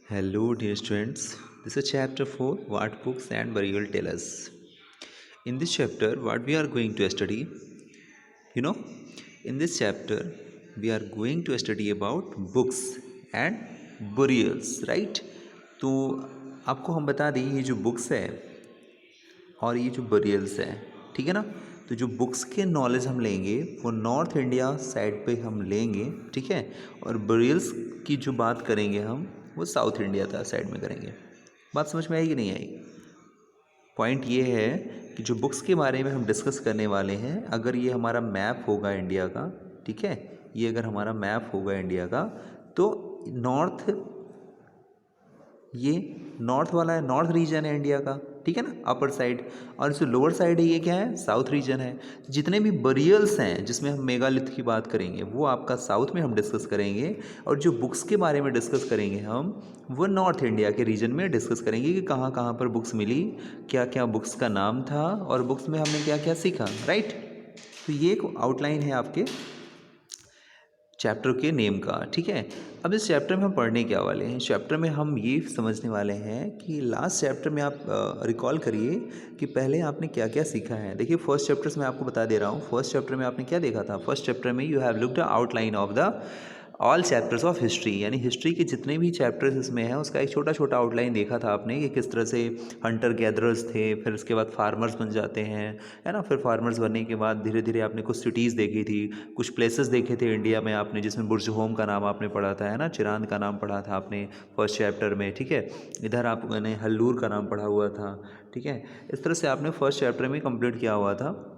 Hello, dear students. This is chapter 4 What Books and Burial Tell Us. In this chapter, what we are going to study, you know, in this chapter, we are going to study about books and burials, right? तो आपको हम बता दें ये जो books है और ये जो बरियल्स है, ठीक है ना। तो जो बुक्स के नॉलेज हम लेंगे वो नॉर्थ इंडिया साइड पे हम लेंगे, ठीक है। और बरियल्स की जो बात करेंगे हम वो साउथ इंडिया का साइड में करेंगे। बात समझ में आई कि नहीं आई? पॉइंट ये है कि जो बुक्स के बारे में हम डिस्कस करने वाले हैं, अगर ये हमारा मैप होगा इंडिया का, ठीक है, ये अगर हमारा मैप होगा इंडिया का, तो नॉर्थ, ये नॉर्थ वाला है, नॉर्थ रीजन है इंडिया का, ठीक है ना, अपर साइड। और जो लोअर साइड है ये क्या है, साउथ रीजन है। जितने भी बरियल्स हैं जिसमें हम मेगालिथ की बात करेंगे वो आपका साउथ में हम डिस्कस करेंगे, और जो बुक्स के बारे में डिस्कस करेंगे हम वो नॉर्थ इंडिया के रीजन में डिस्कस करेंगे कि कहाँ कहाँ पर बुक्स मिली, क्या क्या बुक्स का नाम था और बुक्स में हमने क्या क्या सीखा, राइट। तो ये एक आउटलाइन है आपके चैप्टर के नेम का, ठीक है। अब इस चैप्टर में हम पढ़ने क्या वाले हैं, चैप्टर में हम ये समझने वाले हैं कि लास्ट चैप्टर में आप रिकॉल करिए कि पहले आपने क्या क्या सीखा है। देखिए फर्स्ट चैप्टर्स में आपको बता दे रहा हूँ, फर्स्ट चैप्टर में आपने क्या देखा था। फर्स्ट चैप्टर में you have looked outline of the all chapters of history, यानी हिस्ट्री के जितने भी चैप्टर्स इसमें हैं उसका एक छोटा छोटा आउटलाइन देखा था आपने कि किस तरह से हंटर गैदरर्स थे, फिर उसके बाद फार्मर्स बन जाते हैं, है ना। फिर फार्मर्स बनने के बाद धीरे धीरे आपने कुछ सिटीज़ देखी थी, कुछ प्लेसेस देखे थे इंडिया में आपने, जिसमें बुर्ज होम का नाम आपने पढ़ा था, है ना, चिरांद का नाम पढ़ा था आपने फर्स्ट चैप्टर में, ठीक है। इधर आपने हल्लूर का नाम पढ़ा हुआ था, ठीक है। इस तरह से आपने फर्स्ट चैप्टर में कंप्लीट किया हुआ था।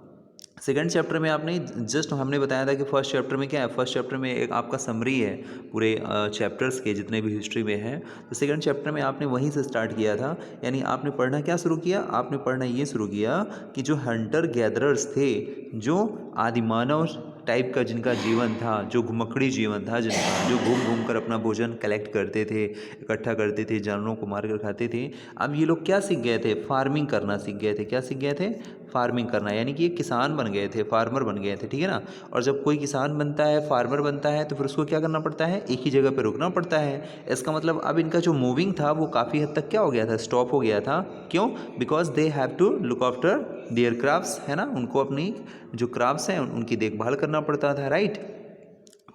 सेकेंड चैप्टर में आपने जस्ट हमने बताया था कि फर्स्ट चैप्टर में क्या है, फर्स्ट चैप्टर में एक आपका समरी है पूरे चैप्टर्स के जितने भी हिस्ट्री में हैं। तो सेकेंड चैप्टर में आपने वहीं से स्टार्ट किया था, यानी आपने पढ़ना क्या शुरू किया, आपने पढ़ना ये शुरू किया कि जो हंटर गैदरर्स थे, जो आदिमानव टाइप का जिनका जीवन था, जो घुमक्कड़ी जीवन था जिनका, जो घूम घूम कर अपना भोजन कलेक्ट करते थे, इकट्ठा करते थे, जानवरों को मार कर खाते थे। अब ये लोग क्या सीख गए थे, फार्मिंग करना सीख गए थे। क्या सीख गए थे, फार्मिंग करना, यानी कि ये किसान बन गए थे, फार्मर बन गए थे, ठीक है ना। और जब कोई किसान बनता है, फार्मर बनता है, तो फिर उसको क्या करना पड़ता है, एक ही जगह पे रुकना पड़ता है। इसका मतलब अब इनका जो मूविंग था वो काफ़ी हद तक क्या हो गया था, स्टॉप हो गया था। क्यों? Because they have to look after their crafts, है ना, उनको अपनी जो क्राफ्ट्स हैं उनकी देखभाल करना पड़ता था, राइट।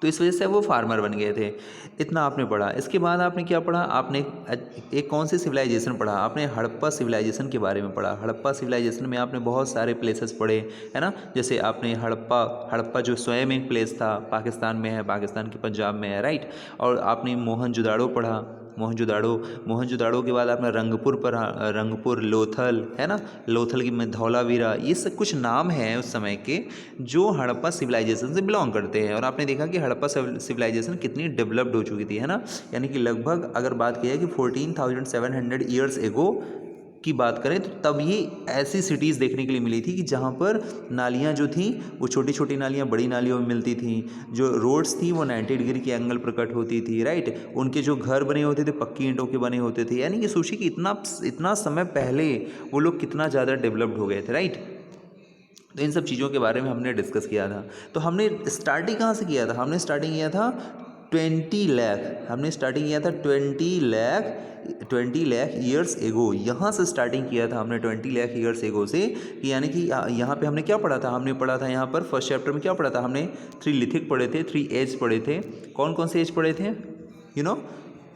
तो इस वजह से वो फार्मर बन गए थे। इतना आपने पढ़ा। इसके बाद आपने क्या पढ़ा, आपने एक कौन सी सिविलाइजेशन पढ़ा, आपने हड़प्पा सिविलाइजेशन के बारे में पढ़ा। हड़प्पा सिविलाइजेशन में आपने बहुत सारे प्लेसेस पढ़े, है ना। जैसे आपने हड़प्पा, हड़प्पा जो स्वयं एक प्लेस था, पाकिस्तान में है, पाकिस्तान के पंजाब में है, राइट। और आपने मोहनजोदाड़ो पढ़ा, मोहनजोदाड़ो। मोहनजोदाड़ो के बाद आपने रंगपुर पर, रंगपुर, लोथल, है ना, लोथल की में धौलावीरा, ये सब कुछ नाम हैं उस समय के जो हड़प्पा सिविलाइजेशन से बिलोंग करते हैं। और आपने देखा कि हड़प्पा सिविलाइजेशन कितनी डेवलप्ड हो चुकी थी, है ना। यानी कि लगभग अगर बात की है कि 14,700 ईयर्स एगो की बात करें तो तब ये ऐसी सिटीज़ देखने के लिए मिली थी कि जहाँ पर नालियाँ जो थी वो छोटी छोटी नालियाँ बड़ी नालियों में मिलती थी, जो रोड्स थी वो 90 डिग्री के एंगल प्रकट होती थी, राइट। उनके जो घर बने होते थे पक्की ईंटों के बने होते थे। यानी कि सोचिए कि इतना इतना समय पहले वो लोग कितना ज़्यादा डेवलप्ड हो गए थे, राइट। तो इन सब चीज़ों के बारे में हमने डिस्कस किया था। तो हमने स्टार्टिंग कहाँ से किया था, हमने स्टार्टिंग किया था 20 लाख, हमने स्टार्टिंग किया था 20 लाख ईयर्स एगो, यहाँ से स्टार्टिंग किया था हमने 20 लाख ईयर्स एगो से। कि यानी कि यहाँ पे हमने क्या पढ़ा था, हमने पढ़ा था यहाँ पर फर्स्ट चैप्टर में क्या पढ़ा था, हमने 3 लिथिक पढ़े थे, 3 एज पढ़े थे। कौन कौन से एज पढ़े थे,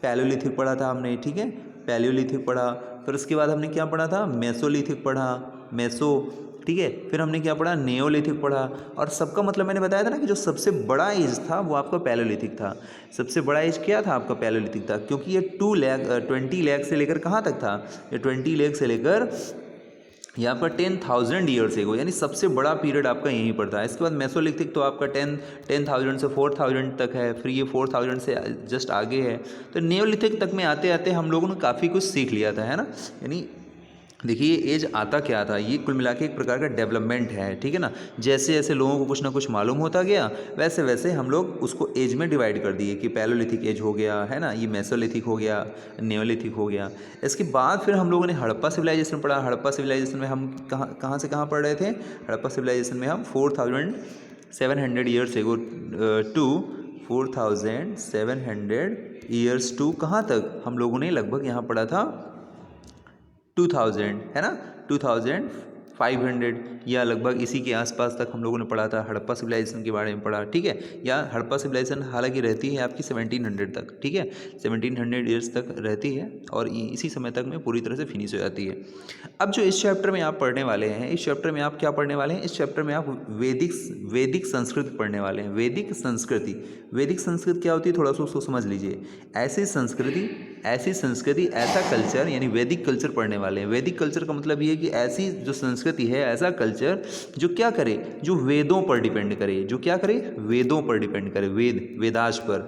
पैलोलिथिक पढ़ा था हमने, ठीक है, पैलियोलिथिक पढ़ा। फिर उसके बाद हमने क्या पढ़ा था, मेसोलिथिक पढ़ा, मेसो, ठीक है। फिर हमने क्या पढ़ा, नियोलिथिक पढ़ा। और सबका मतलब मैंने बताया था ना कि जो सबसे बड़ा एज था वो आपका पैलोलिथिक था। सबसे बड़ा एज क्या था आपका, पैलोलिथिक था, क्योंकि ये 20 लाख से लेकर कहाँ तक था, ये 20 लाख से लेकर यहाँ पर 10,000 ईयर्स एगो, यानी सबसे बड़ा पीरियड आपका यहीं पर था। इसके बाद मेसोलिथिक तो आपका 10,000 से 4,000 तक है, फिर ये 4,000 से जस्ट आगे है। तो नियोलिथिक तक में आते आते हम लोगों ने काफ़ी कुछ सीख लिया था, है ना। यानी देखिए एज आता क्या था, ये कुल मिला के एक प्रकार का डेवलपमेंट है, ठीक है ना। जैसे जैसे लोगों को कुछ ना कुछ मालूम होता गया वैसे वैसे हम लोग उसको एज में डिवाइड कर दिए कि पैलोलिथिक एज हो गया, है ना, ये मेसोलिथिक हो गया, नियोलिथिक हो गया। इसके बाद फिर हम लोगों ने हड़प्पा सिविलाइजेशन पढ़ा। हड़प्पा सिविलाइजेशन में हम कहाँ कहाँ से कहाँ पढ़ रहे थे, हड़प्पा सिविलाइजेशन में हम 4,700 years ago to 4,700 years to कहाँ तक हम लोगों ने लगभग यहाँ पढ़ा था 2000, है ना, 2500 या लगभग इसी के आसपास तक हम लोगों ने पढ़ा था। हड़प्पा सिविलाइजेशन के बारे में पढ़ा, ठीक है। या हड़प्पा सिविलाइजेशन हालांकि रहती है आपकी 1700 तक, ठीक है, 1700 ईयर्स तक रहती है और इसी समय तक में पूरी तरह से फिनिश हो जाती है। अब जो इस चैप्टर में आप पढ़ने वाले हैं, इस चैप्टर में आप क्या पढ़ने वाले हैं, इस चैप्टर में आप वैदिक संस्कृति पढ़ने वाले हैं। वैदिक संस्कृति, वैदिक संस्कृति क्या होती है, थोड़ा सा उसको समझ लीजिए। ऐसी संस्कृति, ऐसा कल्चर, यानी वैदिक कल्चर पढ़ने वाले हैं। वैदिक कल्चर का मतलब ये है कि ऐसी जो संस्कृति है, ऐसा कल्चर जो क्या करे, जो वेदों पर डिपेंड करे, जो क्या करे, वेदों पर डिपेंड करे, वेदाज पर।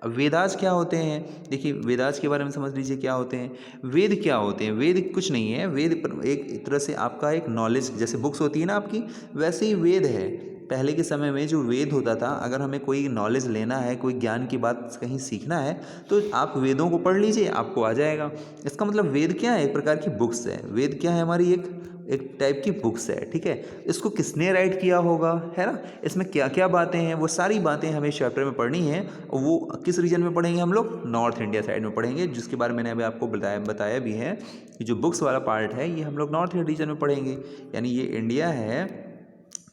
अब वेदाज क्या होते हैं, देखिए वेदाज के बारे में समझ लीजिए क्या होते हैं। वेद क्या होते हैं, वेद कुछ नहीं है, वेद एक तरह से आपका एक नॉलेज, जैसे बुक्स होती है ना आपकी, वैसे ही वेद है। पहले के समय में जो वेद होता था, अगर हमें कोई नॉलेज लेना है, कोई ज्ञान की बात कहीं सीखना है, तो आप वेदों को पढ़ लीजिए, आपको आ जाएगा। इसका मतलब वेद क्या है, एक प्रकार की बुक्स है। वेद क्या है, हमारी एक टाइप की बुक्स है, ठीक है। इसको किसने राइट किया होगा, है ना, इसमें क्या क्या बातें हैं, वो सारी बातें हमें इस चैप्टर में पढ़नी है। और वो किस रीजन में पढ़ेंगे हम लोग, नॉर्थ इंडिया साइड में पढ़ेंगे, जिसके बारे में मैंने अभी आपको बताया भी है कि जो बुक्स वाला पार्ट है ये हम लोग नॉर्थ रीजन में पढ़ेंगे। यानी ये इंडिया है,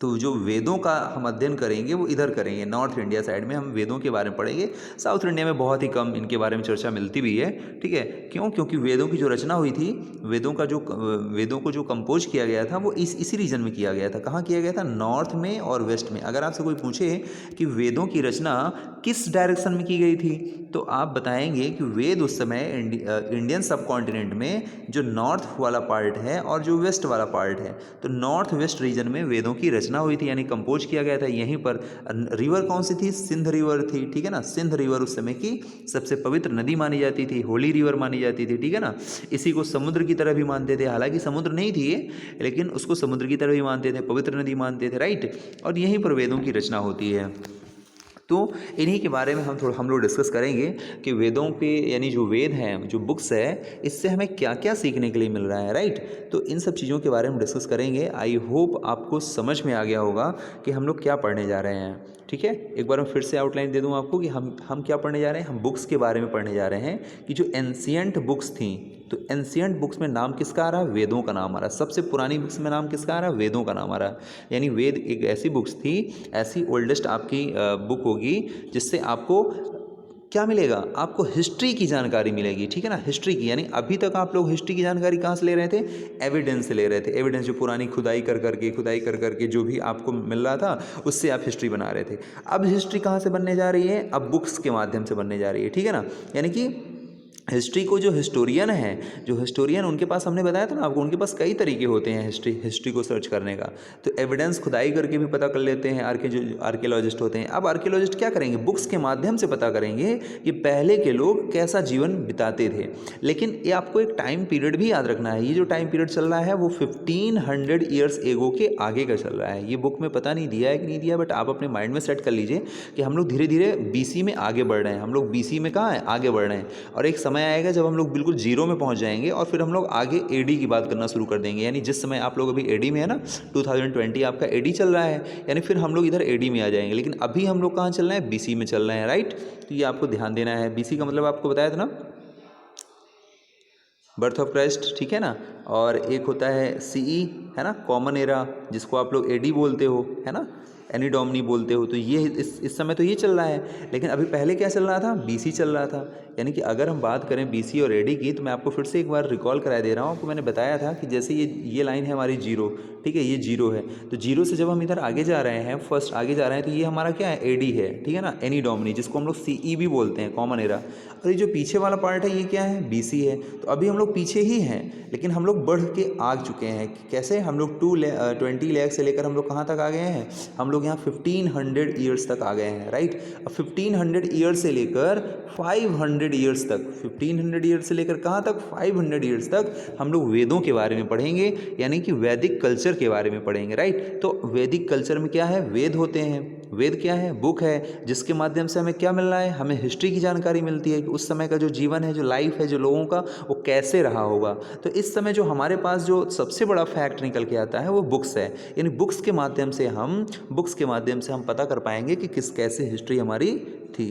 तो जो वेदों का हम अध्ययन करेंगे वो इधर करेंगे, नॉर्थ इंडिया साइड में हम वेदों के बारे में पढ़ेंगे। साउथ इंडिया में बहुत ही कम इनके बारे में चर्चा मिलती भी है, ठीक है। क्यों, क्योंकि वेदों की जो रचना हुई थी, वेदों को जो कंपोज किया गया था वो इसी रीजन में किया गया था। कहाँ किया गया था, नॉर्थ में और वेस्ट में। अगर आपसे कोई पूछे कि वेदों की रचना किस डायरेक्शन में की गई थी, तो आप बताएंगे कि वेद उस समय इंडियन सब कॉन्टिनेंट में जो नॉर्थ वाला पार्ट है और जो वेस्ट वाला पार्ट है, तो नॉर्थ वेस्ट रीजन में वेदों की रचना हुई थी, यानी कंपोज किया गया था यहीं पर। रिवर कौन सी थी, सिंध रिवर थी, ठीक है ना। सिंध रिवर उस समय की सबसे पवित्र नदी मानी जाती थी, होली रिवर मानी जाती थी, ठीक है ना। इसी को समुद्र की तरह भी मानते थे, हालांकि समुद्र नहीं थी ये, लेकिन उसको समुद्र की तरह भी मानते थे, पवित्र नदी मानते थे, राइट। और यहीं पर वेदों की रचना होती है। तो इन्हीं के बारे में हम लोग डिस्कस करेंगे कि वेदों के, यानी जो वेद हैं, जो बुक्स है, इससे हमें क्या क्या सीखने के लिए मिल रहा है, राइट। तो इन सब चीज़ों के बारे में डिस्कस करेंगे। आई होप आपको समझ में आ गया होगा कि हम लोग क्या पढ़ने जा रहे हैं, ठीक है। एक बार मैं फिर से आउटलाइन दे दूं आपको कि हम क्या पढ़ने जा रहे हैं। हम बुक्स के बारे में पढ़ने जा रहे हैं कि जो एंशियंट बुक्स थी, तो एंशियंट बुक्स में नाम किसका आ रहा है, वेदों का नाम आ रहा है। सबसे पुरानी बुक्स में नाम किसका आ रहा है, वेदों का नाम आ रहा है। यानी वेद एक ऐसी बुक्स थी, ऐसी ओल्डेस्ट आपकी बुक होगी जिससे आपको क्या मिलेगा, आपको हिस्ट्री की जानकारी मिलेगी, ठीक है ना। हिस्ट्री की, यानी अभी तक आप लोग हिस्ट्री की जानकारी कहाँ से ले रहे थे, एविडेंस से ले रहे थे। एविडेंस जो पुरानी खुदाई कर करके जो भी आपको मिल रहा था, उससे आप हिस्ट्री बना रहे थे। अब हिस्ट्री कहाँ से बनने जा रही है, अब बुक्स के माध्यम से बनने जा रही है, ठीक है ना। यानी कि हिस्ट्री को जो हिस्टोरियन उनके पास, हमने बताया था ना आपको, उनके पास कई तरीके होते हैं हिस्ट्री को सर्च करने का। तो एविडेंस खुदाई करके भी पता कर लेते हैं, जो आर्कियोलॉजिस्ट होते हैं। अब आर्कियोलॉजिस्ट क्या करेंगे, बुक्स के माध्यम से पता करेंगे कि पहले के लोग कैसा जीवन बिताते थे। लेकिन ये आपको एक टाइम पीरियड भी याद रखना है। ये जो टाइम पीरियड चल रहा है वो 1500 ईयर्स एगो के आगे का चल रहा है। ये बुक में पता नहीं दिया है कि नहीं दिया, बट आप अपने माइंड में सेट कर लीजिए कि हम लोग धीरे धीरे बीसी में आगे बढ़ रहे हैं। हम लोग बीसी में कहाँ है, आगे बढ़ रहे हैं। और एक समय आएगा जब हम लोग बिल्कुल जीरो में पहुंच जाएंगे और फिर हम लोग आगे एडी की बात करना शुरू कर देंगे। यानी जिस समय आप लोग अभी एडी में है ना, 2020 आपका एडी चल रहा है, यानी फिर हम लोग इधर एडी में आ जाएंगे। लेकिन अभी हम लोग कहाँ चल रहे हैं, बीसी में चल रहे हैं, राइट। तो ये आपको ध्यान देना है। बीसी का मतलब आपको बताया था ना, बर्थ ऑफ क्राइस्ट, ठीक है ना। और एक होता है सीई, है ना, कॉमन एरा, जिसको आप लोग एडी बोलते हो, है ना, एनी डोमिनी बोलते हो। तो ये इस समय तो ये चल रहा है, लेकिन अभी पहले क्या चल रहा था, बीसी चल रहा था। यानी कि अगर हम बात करें बीसी और एडी की, तो मैं आपको फिर से एक बार रिकॉल करा दे रहा हूँ। आपको मैंने बताया था कि जैसे ये लाइन है हमारी जीरो, ठीक है, ये जीरो है। तो जीरो से जब हम इधर आगे जा रहे हैं, फर्स्ट आगे जा रहे हैं, तो ये हमारा क्या है, एडी है, ठीक है ना, एनी डोमिनी, जिसको हम लोग सीई भी बोलते हैं, कॉमन एरा। और ये जो पीछे वाला पार्ट है ये क्या है, बीसी है। तो अभी हम लोग पीछे ही हैं, लेकिन हम लोग बढ़ के आ चुके हैं। कैसे, हम लोग 20 लाख से लेकर हम लोग कहाँ तक आ गए हैं, हम लोग यहाँ 1500 ईयर्स तक आ गए हैं, राइट। अब 1500 ईयर्स से लेकर 500 ईयर्स तक, 1500 ईयर्स से लेकर कहाँ तक, 500 ईयर्स तक हम लोग वेदों के बारे में पढ़ेंगे, यानी कि वैदिक कल्चर के बारे में पढ़ेंगे, राइट। तो वैदिक कल्चर में क्या है, वेद होते हैं। वेद क्या है, बुक है, जिसके माध्यम से हमें क्या मिल रहा है, हमें हिस्ट्री की जानकारी मिलती है कि उस समय का जो जीवन है, जो लाइफ है, जो लोगों का, वो कैसे रहा होगा। तो इस समय जो हमारे पास जो सबसे बड़ा फैक्ट निकल के आता है वो बुक्स है। यानी बुक्स के माध्यम से हम पता कर पाएंगे कि कैसे हिस्ट्री हमारी थी,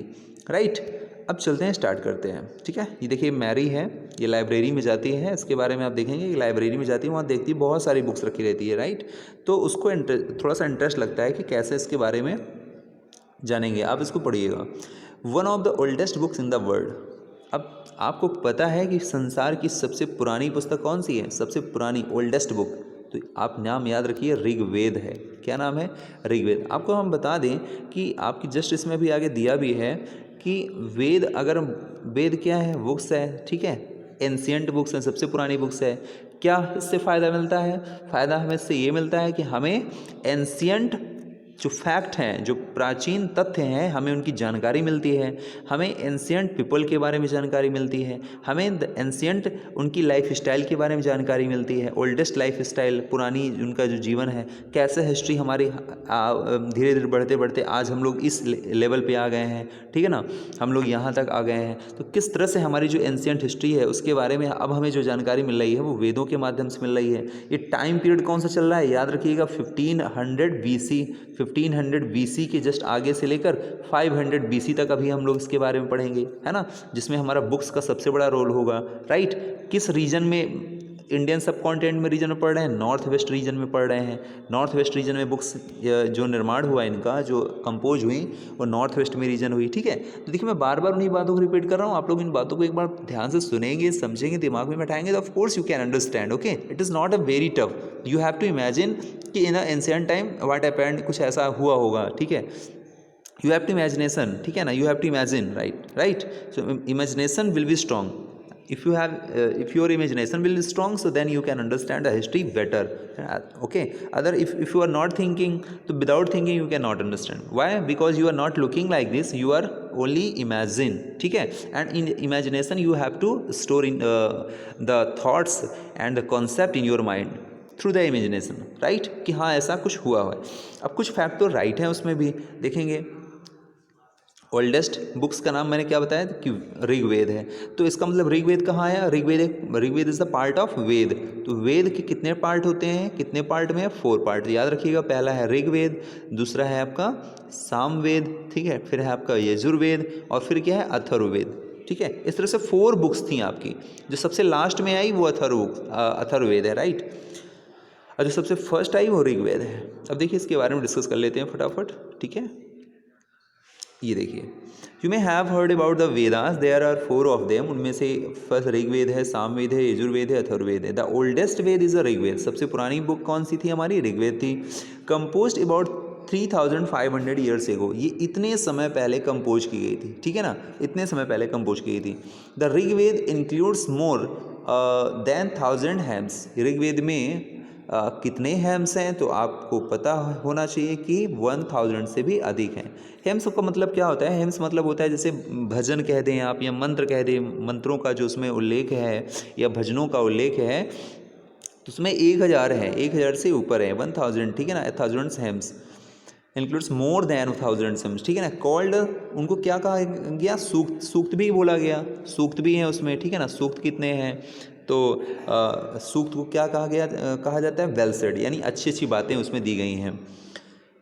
राइट। अब चलते हैं, स्टार्ट करते हैं। ठीक है, ये देखिए मैरी है, ये लाइब्रेरी में जाती है, इसके बारे में आप देखेंगे कि लाइब्रेरी में जाती है, वहाँ देखती है बहुत सारी बुक्स रखी रहती है, राइट। तो उसको थोड़ा सा इंटरेस्ट लगता है कि कैसे इसके बारे में जानेंगे। आप इसको पढ़िएगा। One of the oldest books in the world. अब आपको पता है कि संसार की सबसे पुरानी पुस्तक कौन सी है? सबसे पुरानी ओल्डेस्ट बुक, तो आप नाम याद रखिए, ऋग्वेद है। क्या नाम है? ऋग्वेद। आपको हम बता दें कि आपकी जस्ट इसमें भी आगे दिया भी है कि वेद, अगर वेद क्या है? बुक्स है, ठीक है, एंशियंट बुक्स हैं, सबसे पुरानी बुक्स है। क्या इससे फ़ायदा मिलता है? फ़ायदा हमें इससे ये मिलता है कि हमें एंशियंट जो फैक्ट हैं, जो प्राचीन तथ्य हैं, हमें उनकी जानकारी मिलती है। हमें एंशियंट पीपल के बारे में जानकारी मिलती है। हमें एंशियंट उनकी लाइफ स्टाइल के बारे में जानकारी मिलती है। ओल्डेस्ट लाइफ स्टाइल, पुरानी उनका जो जीवन है, कैसे हिस्ट्री हमारी धीरे धीरे बढ़ते बढ़ते आज हम लोग इस लेवल पे आ गए हैं, ठीक है ना, हम लोग यहाँ तक आ गए हैं। तो किस तरह से हमारी जो एंशियंट हिस्ट्री है उसके बारे में अब हमें जो जानकारी मिल रही है वो वेदों के माध्यम से मिल रही है। ये टाइम पीरियड कौन सा चल रहा है? याद रखिएगा, 1500 BC के जस्ट आगे से लेकर 500 BC तक अभी हम लोग इसके बारे में पढ़ेंगे, है ना, जिसमें हमारा बुक्स का सबसे बड़ा रोल होगा, राइट। किस रीजन में, इंडियन सब कॉन्टिनेंट में रीजन में पढ़ रहे हैं? नॉर्थ वेस्ट रीजन में पढ़ रहे हैं। नॉर्थ वेस्ट रीजन में बुक्स जो निर्माण हुआ इनका, जो कंपोज हुई, वो नॉर्थ वेस्ट में रीजन हुई, ठीक है। तो देखिए मैं बार बार उन्हीं बातों को रिपीट कर रहा हूँ, आप लोग इन बातों को एक बार ध्यान से सुनेंगे, समझेंगे, दिमाग में बैठाएंगे, तो of course you can understand. Okay, it is not a very tough. You have to imagine कि in ancient time what happened, कुछ ऐसा हुआ होगा, ठीक है। यू हैव टू इमेजिनेशन, ठीक है ना, you have to imagine, right. So imagination will be strong. If your imagination will be strong, so then you can understand the history better. Okay, other if you are not thinking, so without thinking you cannot understand. Why? Because you are not looking like this, you are only imagine, ठीक है। And in imagination you have to store in the thoughts and the concept in your mind through the imagination, right, कि हाँ ऐसा कुछ हुआ है। अब कुछ फैक्ट तो राइट है उसमें भी, देखेंगे। ओल्डेस्ट बुक्स का नाम मैंने क्या बताया कि ऋग्वेद है, तो इसका मतलब ऋग्वेद कहाँ आया? Rigveda is the part of Veda. तो वेद के कितने पार्ट होते हैं? कितने पार्ट में? 4 पार्ट। याद रखिएगा, पहला है ऋग्वेद, दूसरा है आपका सामवेद, ठीक है, फिर है आपका यजुर्वेद, और फिर क्या है? अथर्ववेद, ठीक है। इस तरह से 4 बुक्स थी आपकी। जो सबसे लास्ट में आई वो अथर्ववेद है, राइट। और जो सबसे फर्स्ट आई वो ऋग्वेद है। अब देखिए इसके बारे में डिस्कस कर लेते हैं फटाफट, ठीक है। ये देखिए, you may have heard about the Vedas, there are 4 of them. उनमें से फर्स्ट ऋग्वेद है, सामवेद है, यजुर्वेद है, अथर्ववेद है। The oldest Veda is a Rigveda. सबसे पुरानी बुक कौन सी थी हमारी? ऋग्वेद थी। Composed about 3500 years ago. ये इतने समय पहले कंपोज की गई थी, ठीक है ना, इतने समय पहले कंपोज की गई थी। The Rigveda includes more than 1000 hymns. Rigveda में कितने हेम्स हैं? तो आपको पता होना चाहिए कि 1000 से भी अधिक हैं। हेम्स का मतलब क्या होता है? हेम्स मतलब होता है जैसे भजन कह दें आप, या मंत्र कह दें, मंत्रों का जो उसमें उल्लेख है या भजनों का उल्लेख है, तो उसमें 1000 है, 1000 से ऊपर है, 1000, ठीक है ना। 1000 हेम्स इंक्लूड्स मोर देन 1000 हेम्स, ठीक है ना। कॉल्ड, उनको क्या कहा गया? सूक्त। सूक्त भी बोला गया, सूक्त भी है उसमें, ठीक है ना। सूक्त कितने हैं? तो सूक्त को क्या कहा जाता है? वेल सेड, यानी अच्छी अच्छी बातें उसमें दी गई हैं।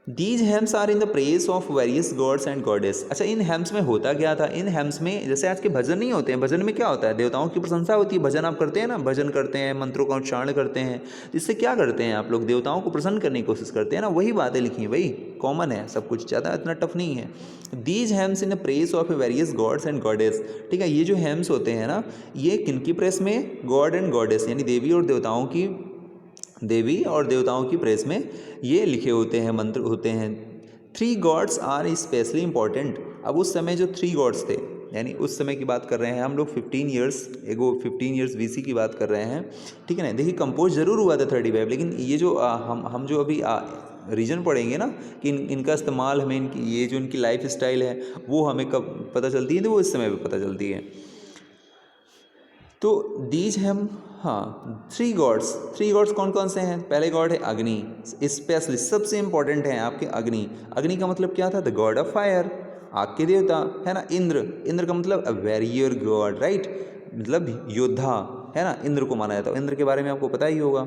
These hymns are in the praise of various gods and goddess. अच्छा, इन हेम्स में होता क्या था? इन हेम्स में जैसे आज के भजन नहीं होते हैं, भजन में क्या होता है? देवताओं की प्रशंसा होती है। भजन आप करते हैं ना, भजन करते हैं, मंत्रों का उच्चारण करते हैं, इससे क्या करते हैं आप लोग? देवताओं को प्रसन्न करने की कोशिश करते हैं ना। वही बातें लिखी हैं, वही कॉमन है सब कुछ, ज़्यादा इतना टफ नहीं है। These hymns in the praise of various gods and goddess, ठीक है। ये जो हेम्स होते हैं ना, ये किनकी प्रेस में? गॉड एंड गॉडेस, यानी देवी और देवताओं की प्रेस में ये लिखे होते हैं, मंत्र होते हैं। 3 गॉड्स आर स्पेशली इंपॉर्टेंट। अब उस समय जो 3 गॉड्स थे, यानी उस समय की बात कर रहे हैं हम लोग, 15 ईयर्स BC की बात कर रहे हैं, ठीक है ना। देखिए कंपोज जरूर हुआ था 35, लेकिन ये जो हम जो अभी रीजन पढ़ेंगे ना, कि इनका इस्तेमाल हमें, ये जो इनकी लाइफ स्टाइल है वो हमें कब पता चलती है? तो वो इस समय पर पता चलती है। तो दीज हम, हाँ, 3 गॉड्स कौन कौन से हैं? पहले गॉड है अग्नि, स्पेशली सबसे इंपॉर्टेंट है आपके अग्नि। अग्नि का मतलब क्या था? द गॉड ऑफ फायर, आग के देवता, है ना। इंद्र का मतलब अ वॉरियर गॉड, राइट, मतलब योद्धा, है ना। इंद्र को माना जाता है, इंद्र के बारे में आपको पता ही होगा।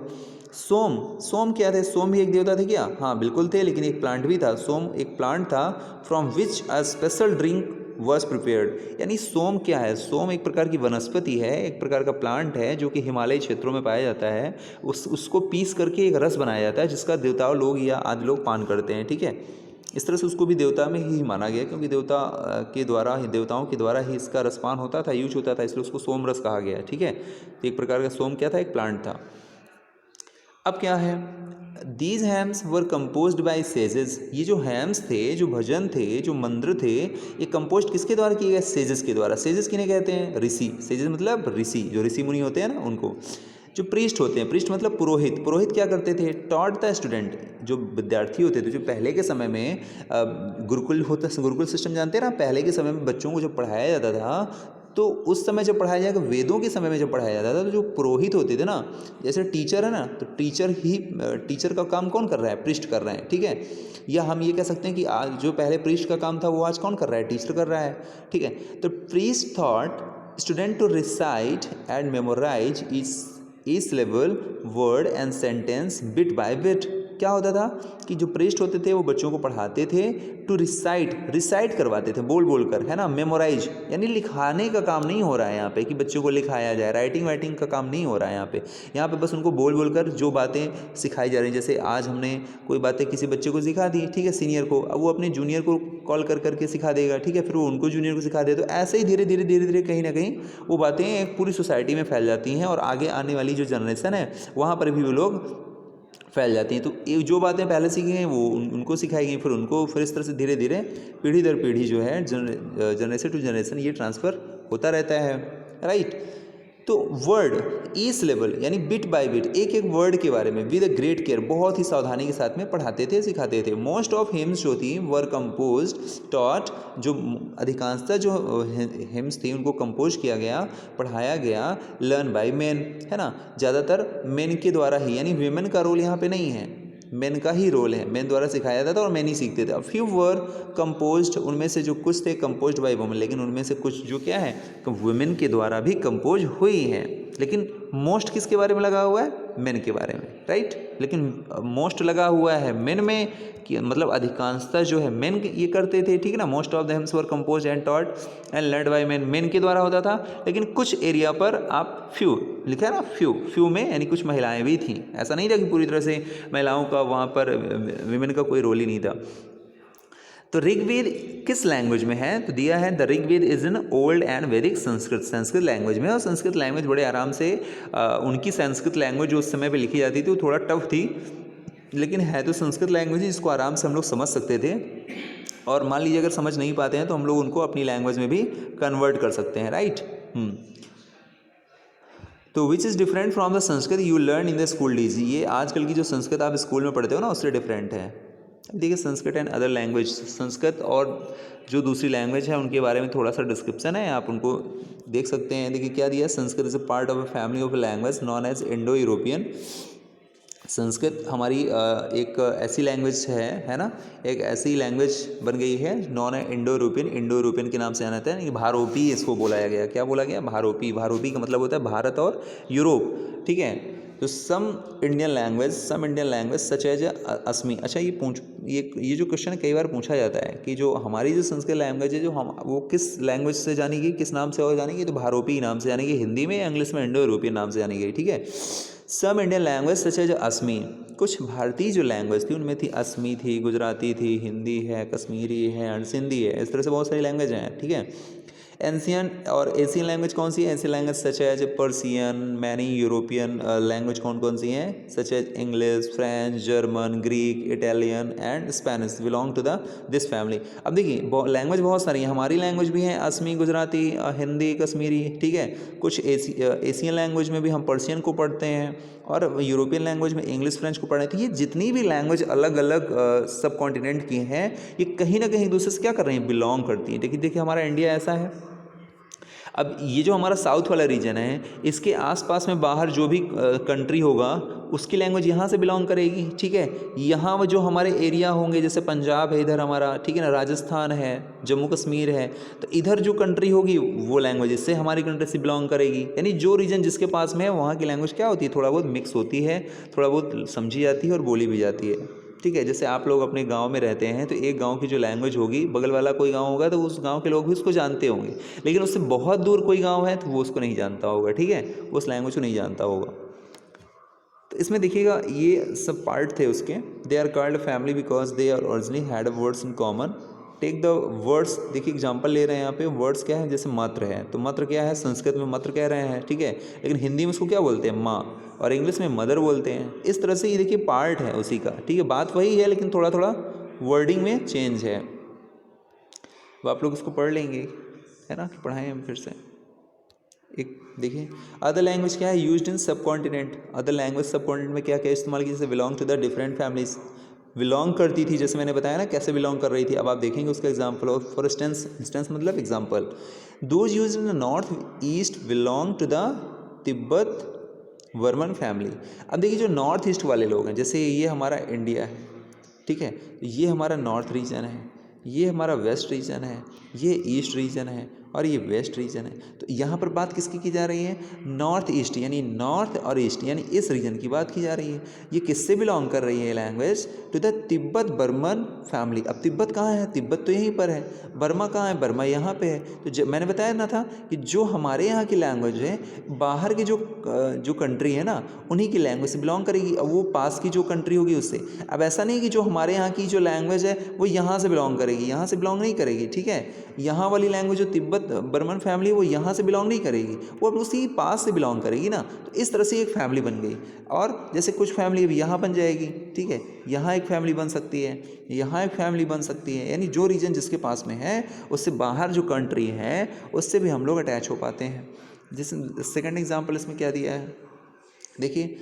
सोम क्या थे? सोम भी एक देवता थे क्या? हाँ बिल्कुल थे, लेकिन एक प्लांट भी था। सोम एक प्लांट था, from which a special drink was prepared. यानी सोम क्या है? सोम एक प्रकार की वनस्पति है, एक प्रकार का प्लांट है जो कि हिमालयी क्षेत्रों में पाया जाता है। उसको पीस करके एक रस बनाया जाता है जिसका देवताओं लोग या आदि लोग पान करते हैं, ठीक है। इस तरह से उसको भी देवता में ही माना गया, क्योंकि देवताओं के द्वारा ही इसका रसपान होता था, यूज होता था, इसलिए उसको सोम रस कहा गया, ठीक है। तो एक प्रकार का सोम क्या था? एक प्लांट था। अब क्या है? These hams were composed bye sages. ये जो हैम्स थे, जो भजन थे, जो मंत्र थे, ये कंपोज किसके द्वारा किए गए? सेजेस के द्वारा। सेजेस किन्हें कहते हैं? ऋषि। सेजेस मतलब ऋषि, जो ऋषि मुनि होते हैं ना उनको। जो प्रीस्ट होते हैं, प्रीस्ट मतलब पुरोहित। पुरोहित क्या करते थे? Taught the student. जो विद्यार्थी होते थे, जो पहले के समय में गुरुकुल सिस्टम जानते हैं ना, पहले के समय में बच्चों को जब पढ़ाया जाता था, तो उस समय जब पढ़ाया जाएगा, वेदों के समय में जब पढ़ाया जाता था, तो जो पुरोहित होते थे ना, जैसे टीचर है ना, तो टीचर का काम कौन कर रहा है? प्रीस्ट कर रहे हैं, ठीक है। या हम ये कह सकते हैं कि आज जो पहले प्रीस्ट का काम था वो आज कौन कर रहा है? टीचर कर रहा है, ठीक है। तो priest taught student to recite and memorise each level word and sentence bit by bit. क्या होता था कि जो प्रीस्ट होते थे वो बच्चों को पढ़ाते थे टू रिसाइट करवाते थे, बोल बोल कर, है ना। मेमोराइज यानी लिखाने का काम नहीं हो रहा है यहाँ पे, कि बच्चों को लिखाया जाए, राइटिंग वाइटिंग का काम नहीं हो रहा है यहाँ पे बस उनको बोल बोल कर जो बातें सिखाई जा रही हैं। जैसे आज हमने कोई बातें किसी बच्चे को सिखा दी, ठीक है, सीनियर को, अब वो अपने जूनियर को कॉल कर करके सिखा देगा, ठीक है, फिर वो उनको जूनियर को सिखा दे। तो ऐसे ही धीरे धीरे कहीं ना कहीं वो बातें एक पूरी सोसाइटी में फैल जाती हैं, और आगे आने वाली जो जनरेशन है वहाँ पर भी वो लोग फैल जाती हैं। तो ये जो बातें पहले सीखी गई वो उनको सिखाई गई, फिर इस तरह से धीरे धीरे पीढ़ी दर पीढ़ी जो है, जनरेशन टू जनरेशन ये ट्रांसफ़र होता रहता है, राइट। तो वर्ड ईच लेवल यानी बिट बाय बिट, एक एक वर्ड के बारे में विद अ ग्रेट केयर, बहुत ही सावधानी के साथ में पढ़ाते थे, सिखाते थे। मोस्ट ऑफ हिम्स जो थी वर कंपोज्ड टॉट, जो अधिकांशतः जो हिम्स थी उनको कंपोज किया गया, पढ़ाया गया, लर्न बाय मेन, है ना, ज़्यादातर मेन के द्वारा ही, यानी वीमेन का रोल यहाँ पे नहीं है, मेन का ही रोल है, मेन द्वारा सिखाया जाता था और मेन ही सीखते थे। अब फ्यू वर कंपोज्ड, उनमें से जो कुछ थे कंपोज्ड बाय वुमेन, लेकिन उनमें से कुछ जो क्या है वुमेन के द्वारा भी कंपोज हुई हैं, लेकिन मोस्ट किसके बारे में लगा हुआ है? मेन के बारे में, राइट। लेकिन मोस्ट लगा हुआ है मेन में, कि मतलब अधिकांशतः जो है मेन ये करते थे, ठीक है ना। Most of the hymns were compose and taught and learned by men, men के द्वारा होता था। लेकिन कुछ एरिया पर आप फ्यू लिखा है ना, फ्यू में यानी कुछ महिलाएं भी थीं, ऐसा नहीं था कि पूरी तरह से महिलाओं का वहाँ पर विमेन का कोई रोल ही नहीं था। तो ऋग्वेद किस लैंग्वेज में है? तो दिया है the Rigveda is in old and Vedic Sanskrit language में। और संस्कृत लैंग्वेज बड़े आराम से उनकी संस्कृत लैंग्वेज जो उस समय पे लिखी जाती थी वो थोड़ा टफ थी, लेकिन है तो संस्कृत लैंग्वेज ही, जिसको आराम से हम लोग समझ सकते थे। और मान लीजिए अगर समझ नहीं पाते हैं तो हम लोग उनको अपनी लैंग्वेज में भी कन्वर्ट कर सकते हैं, राइट। तो which is different from the Sanskrit you learn in the school days, ये आजकल की जो संस्कृत आप स्कूल में पढ़ते हो ना उससे डिफरेंट है। देखिए Sanskrit and other language, Sanskrit और जो दूसरी लैंग्वेज है उनके बारे में थोड़ा सा डिस्क्रिप्शन है, आप उनको देख सकते हैं। देखिए क्या दिया है, Sanskrit is a part of a family of a language known as Indo European. Sanskrit हमारी एक ऐसी लैंग्वेज है ना, एक ऐसी लैंग्वेज बन गई है नॉन इंडो यूरोपियन के नाम से जाना जाता है। भारोपी इसको बोलाया गया, क्या बोला गया? भारोपी का मतलब होता है भारत और यूरोप, ठीक है। तो some Indian language such as Assamese. अच्छा ये जो क्वेश्चन कई बार पूछा जाता है कि जो हमारी जो संस्कृत लैंग्वेज है, जो हम वो किस लैंग्वेज से जानी गई, किस नाम से और जानी गई? तो भारोपी नाम से जानी गई, हिंदी में या इंग्लिश में इंडो यूरोपियन नाम से जानी गई, ठीक है। Some Indian language such as Assamese, कुछ भारतीय जो लैंग्वेज थी उनमें थी असमी थी, गुजराती थी, हिंदी है, कश्मीरी है एंड सिंधी है, इस तरह से बहुत सारी लैंग्वेज हैं, ठीक है। एंशियन और एशियन लैंग्वेज कौन सी है? Asian language such as Persian, many European language कौन सी हैं? Such as English, French, German, Greek, Italian and Spanish belong to this family. अब देखिए लैंग्वेज बहुत सारी हैं, हमारी लैंग्वेज भी हैं असमी, गुजराती, हिंदी, कश्मीरी, ठीक है। कुछ एशियन लैंग्वेज में भी हम पर्सियन को पढ़ते हैं, और यूरोपियन लैंग्वेज में इंग्लिश, फ्रेंच को पढ़ते हैं। ये जितनी भी लैंग्वेज अलग अलग सब कॉन्टिनेंट की हैं, ये कहीं ना कहीं एक दूसरे से क्या कर रही हैं? बिलोंग करती हैं। देखिए हमारा इंडिया ऐसा है। अब ये जो हमारा साउथ वाला रीजन है, इसके आसपास में बाहर जो भी कंट्री होगा उसकी लैंग्वेज यहाँ से बिलोंग करेगी, ठीक है। यहाँ जो हमारे एरिया होंगे, जैसे पंजाब है इधर हमारा, ठीक है ना, राजस्थान है, जम्मू कश्मीर है, तो इधर जो कंट्री होगी वो लैंग्वेज इससे हमारी कंट्री से बिलोंग करेगी। यानी जो रीजन जिसके पास में है वहाँ की लैंग्वेज क्या होती है? थोड़ा बहुत मिक्स होती है, थोड़ा बहुत समझी जाती है और बोली भी जाती है, ठीक है। जैसे आप लोग अपने गांव में रहते हैं तो एक गांव की जो लैंग्वेज होगी, बगल वाला कोई गांव होगा तो उस गांव के लोग भी उसको जानते होंगे, लेकिन उससे बहुत दूर कोई गांव है तो वो उसको नहीं जानता होगा, ठीक है, वो उस लैंग्वेज को नहीं जानता होगा। तो इसमें देखिएगा ये सब पार्ट थे उसके। They are called family because they are originally had words in common. Take the words, देखिए एग्जांपल ले रहे हैं यहाँ पे। वर्ड्स क्या है, जैसे मात्र है, तो मात्र क्या है, संस्कृत में मात्र कह रहे हैं, ठीक है, लेकिन हिंदी में उसको क्या बोलते हैं, माँ, और इंग्लिश में मदर बोलते हैं। इस तरह से ये देखिए पार्ट है उसी का, ठीक है, बात वही है लेकिन थोड़ा थोड़ा वर्डिंग में चेंज है। तो आप लोग इसको पढ़ लेंगे, है ना, पढ़ाएं हम फिर से। एक देखिए अदर लैंग्वेज क्या है, used in subcontinent. Other language subcontinent में क्या क्या इस्तेमाल की, जैसे belong to the different families, belong करती थी, जैसे मैंने बताया ना कैसे बिलोंग कर रही थी। अब आप देखेंगे उसका एग्जाम्पल, और फॉर इंस्टेंस, इंस्टेंस मतलब example, those use in the north east belong to the Tibeto Burman family. अब देखिए जो नॉर्थ ईस्ट वाले लोग हैं, जैसे ये हमारा इंडिया है, ठीक है, ये हमारा नॉर्थ रीजन है, ये हमारा वेस्ट रीजन है, ये ईस्ट रीजन है, और ये वेस्ट रीजन है। तो यहाँ पर बात किसकी की जा रही है, नॉर्थ ईस्ट, यानी नॉर्थ और ईस्ट यानी इस रीजन की बात की जा रही है। ये किससे बिलोंग कर रही है language, to the Tibeto Burman family. अब तिब्बत कहाँ है, तिब्बत तो यहीं पर है, बर्मा कहाँ है, बर्मा यहाँ पे है। तो मैंने बताया ना था कि जो हमारे यहाँ की लैंग्वेज है, बाहर की जो कंट्री है ना, उन्हीं की लैंग्वेज से बिलोंग करेगी। अब वो पास की जो कंट्री होगी उससे। अब ऐसा नहीं कि जो हमारे यहाँ की जो लैंग्वेज है वो यहाँ से बिलोंग करेगी, यहाँ से बिलोंग नहीं करेगी, ठीक है। यहाँ वाली लैंग्वेज जो तिब्बत बर्मन फैमिली वो यहाँ से बिलोंग नहीं करेगी, वो अब उसी पास से बिलोंग करेगी ना। तो इस तरह से एक फैमिली बन गई। और जैसे कुछ फैमिली अभी यहाँ बन जाएगी, ठीक है, यहाँ एक फैमिली बन सकती है, यहाँ एक फैमिली बन सकती है, यानी जो रीजन जिसके पास में है उससे बाहर जो कंट्री है उससे भी हम लोग अटैच हो पाते हैं। जैसे सेकंड एग्जांपल इसमें क्या दिया है, देखिए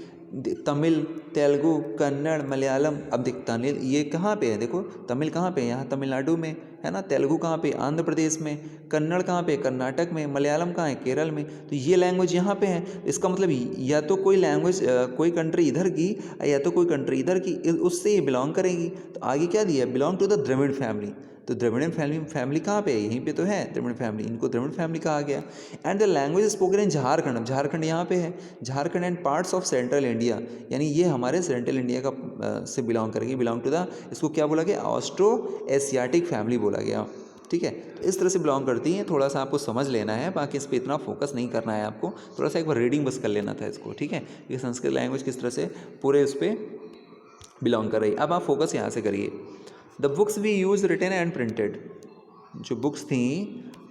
तमिल, तेलुगु, कन्नड़, मलयालम। अब देख तमिल ये कहाँ पे है, देखो तमिल कहाँ पे है, यहाँ तमिलनाडु में है ना, तेलुगु कहाँ पे, आंध्र प्रदेश में, कन्नड़ कहाँ पे, कर्नाटक में, मलयालम कहाँ है, केरल में। तो ये लैंग्वेज यहाँ पे है। इसका मतलब या तो कोई लैंग्वेज कोई कंट्री इधर की या तो कोई कंट्री इधर की, उससे ये बिलोंग करेगी। तो आगे क्या दिया, belong to the Dravida family. तो द्रविड़न फैमिली कहाँ पे है, यहीं पे तो है द्रविड़ फैमिली, इनको द्रविड़ फैमिली कहा गया। And the language spoken in Jharkhand, Jharkhand यहाँ पे है, Jharkhand and parts of central India, यानी ये हमारे सेंट्रल इंडिया का से बिलोंग करेगी, बिलोंग टू द, इसको क्या बोला गया, ऑस्ट्रो एशियाटिक फैमिली बोला गया, ठीक है। तो इस तरह से बिलोंग करती हैं। थोड़ा सा आपको समझ लेना है, बाकी इस पर इतना फोकस नहीं करना है आपको, थोड़ा सा एक बार रीडिंग बस कर लेना था इसको, ठीक है। ये संस्कृत लैंग्वेज किस तरह से पूरे उस पर बिलोंग कर रही। अब आप फोकस यहाँ से करिए। The books we use written and printed, जो बुक्स थी,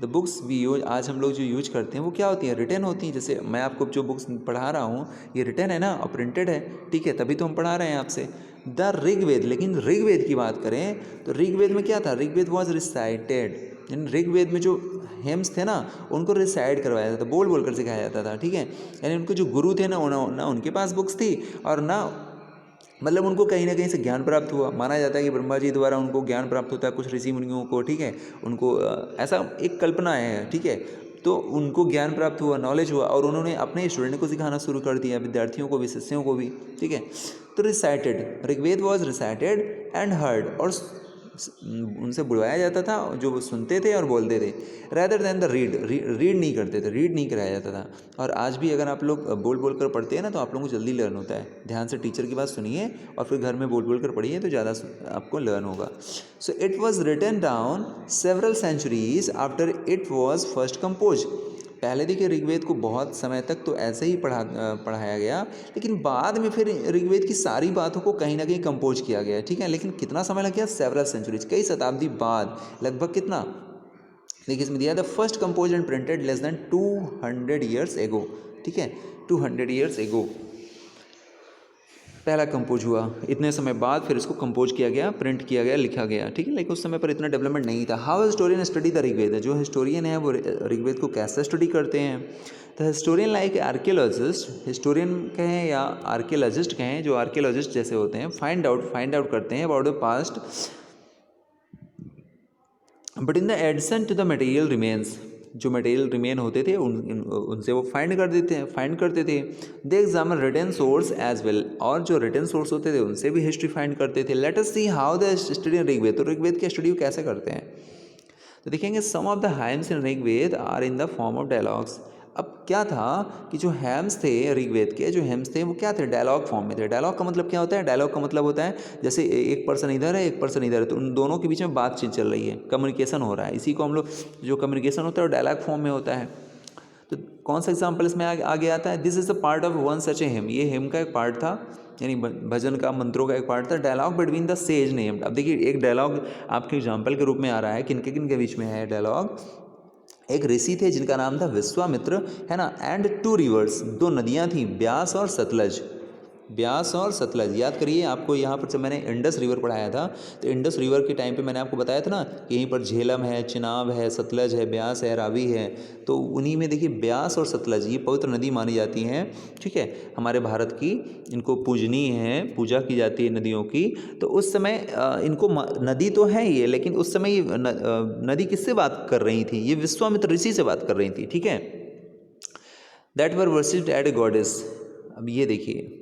द बुक्स वी यूज, आज हम लोग जो यूज करते हैं वो क्या होती हैं, रिटन होती हैं। जैसे मैं आपको जो बुक्स पढ़ा रहा हूँ ये रिटन है ना और प्रिंटेड है, ठीक है, तभी तो हम पढ़ा रहे हैं आपसे। द ऋग्वेद, लेकिन ऋग्वेद की बात करें तो ऋग्वेद में क्या था, ऋग्वेद वॉज रिसाइटेड, यानी ऋग्वेद में जो हेम्स थे ना उनको रिसाइड करवाया जाता था, बोल बोल कर सिखाया जाता था, ठीक है। यानी उनके जो गुरु थे ना उनके पास बुक्स थी और ना, मतलब उनको कहीं ना कहीं से ज्ञान प्राप्त हुआ। माना जाता है कि ब्रह्मा जी द्वारा उनको ज्ञान प्राप्त होता है, कुछ ऋषि मुनियों को, ठीक है, उनको ऐसा एक कल्पना है, ठीक है। तो उनको ज्ञान प्राप्त हुआ, नॉलेज हुआ, और उन्होंने अपने स्टूडेंट को सिखाना शुरू कर दिया, विद्यार्थियों को भी, शिष्यों को भी, ठीक है। तो recited, Rigveda was recited and heard, और उनसे बुलवाया जाता था, जो वो सुनते थे और बोलते थे, रैदर दैन द रीड नहीं करते थे, रीड नहीं कराया जाता था। और आज भी अगर आप लोग बोल बोल कर पढ़ते हैं ना तो आप लोगों को जल्दी लर्न होता है। ध्यान से टीचर की बात सुनिए और फिर घर में बोल बोल कर पढ़िए तो ज़्यादा आपको लर्न होगा। So it was written down several centuries after it was first compose. पहले देखिए ऋग्वेद को बहुत समय तक तो ऐसे ही पढ़ाया गया, लेकिन बाद में फिर ऋग्वेद की सारी बातों को कहीं ना कहीं कंपोज किया गया, ठीक है। लेकिन कितना समय लग गया, सेवरल सेंचुरीज, कई शताब्दी बाद, लगभग कितना, देखिए इसमें दिया the first compose and printed less than 200 years ago, ठीक है, 200 ईयर्स एगो पहला कंपोज हुआ। इतने समय बाद फिर इसको कंपोज किया गया, प्रिंट किया गया, लिखा गया, ठीक है। लेकिन उस समय पर इतना डेवलपमेंट नहीं था। How historian study the Rigveda, जो हिस्टोरियन है वो ऋग्वेद को कैसे स्टडी करते हैं। The historian like archaeologist, historian कहें या आर्कियोलॉजिस्ट कहें, जो आर्कियोलॉजिस्ट जैसे होते हैं, फाइंड आउट करते हैं about the past, but in the addition to the material remains, जो मटेरियल रिमेन होते थे उनसे वो फाइंड करते थे। They examine written source as well, और जो रिटन सोर्स होते थे उनसे भी हिस्ट्री फाइंड करते थे। Let us see how the study in Rigveda, तो ऋग्वेद की स्टडी कैसे करते हैं। तो देखेंगे some of the hymns in Rigveda are in the form of dialogues. अब क्या था कि जो हेम्स थे ऋग्वेद के, जो हेम्स थे वो क्या थे, डायलॉग फॉर्म में थे। डायलॉग का मतलब क्या होता है, डायलॉग का मतलब होता है जैसे एक पर्सन इधर है एक पर्सन इधर है, तो उन दोनों के बीच में बातचीत चल रही है, कम्युनिकेशन हो रहा है, इसी को हम लोग, जो कम्युनिकेशन होता है वो डायलॉग फॉर्म में होता है। तो कौन सा एग्जाम्पल इसमें आगे आता है, this is a part of one such A him, ये हिम का एक पार्ट था, यानी भजन का, मंत्रों का एक पार्ट था। Dialogue between the sage named, अब देखिए एक डायलॉग आपके एग्जाम्पल के रूप में आ रहा है, किन के बीच में है डायलॉग, एक ऋषि थे जिनका नाम था विश्वामित्र, है ना, एंड टू रिवर्स, दो नदियां थी, ब्यास और सतलज, ब्यास और सतलज। याद करिए, आपको यहाँ पर जब मैंने इंडस रिवर पढ़ाया था, तो इंडस रिवर के टाइम पे मैंने आपको बताया था ना कि यहीं पर झेलम है, चिनाब है, सतलज है, ब्यास है, रावी है। तो उन्हीं में देखिए ब्यास और सतलज ये पवित्र नदी मानी जाती हैं, ठीक है, हमारे भारत की, इनको पूजनीय है, पूजा की जाती है नदियों की। तो उस समय इनको नदी तो है ये, लेकिन उस समय ये नदी किससे बात कर रही थी, ये विश्वामित्र ऋषि से बात कर रही थी, ठीक है। That were worshipped at a goddess. अब ये देखिए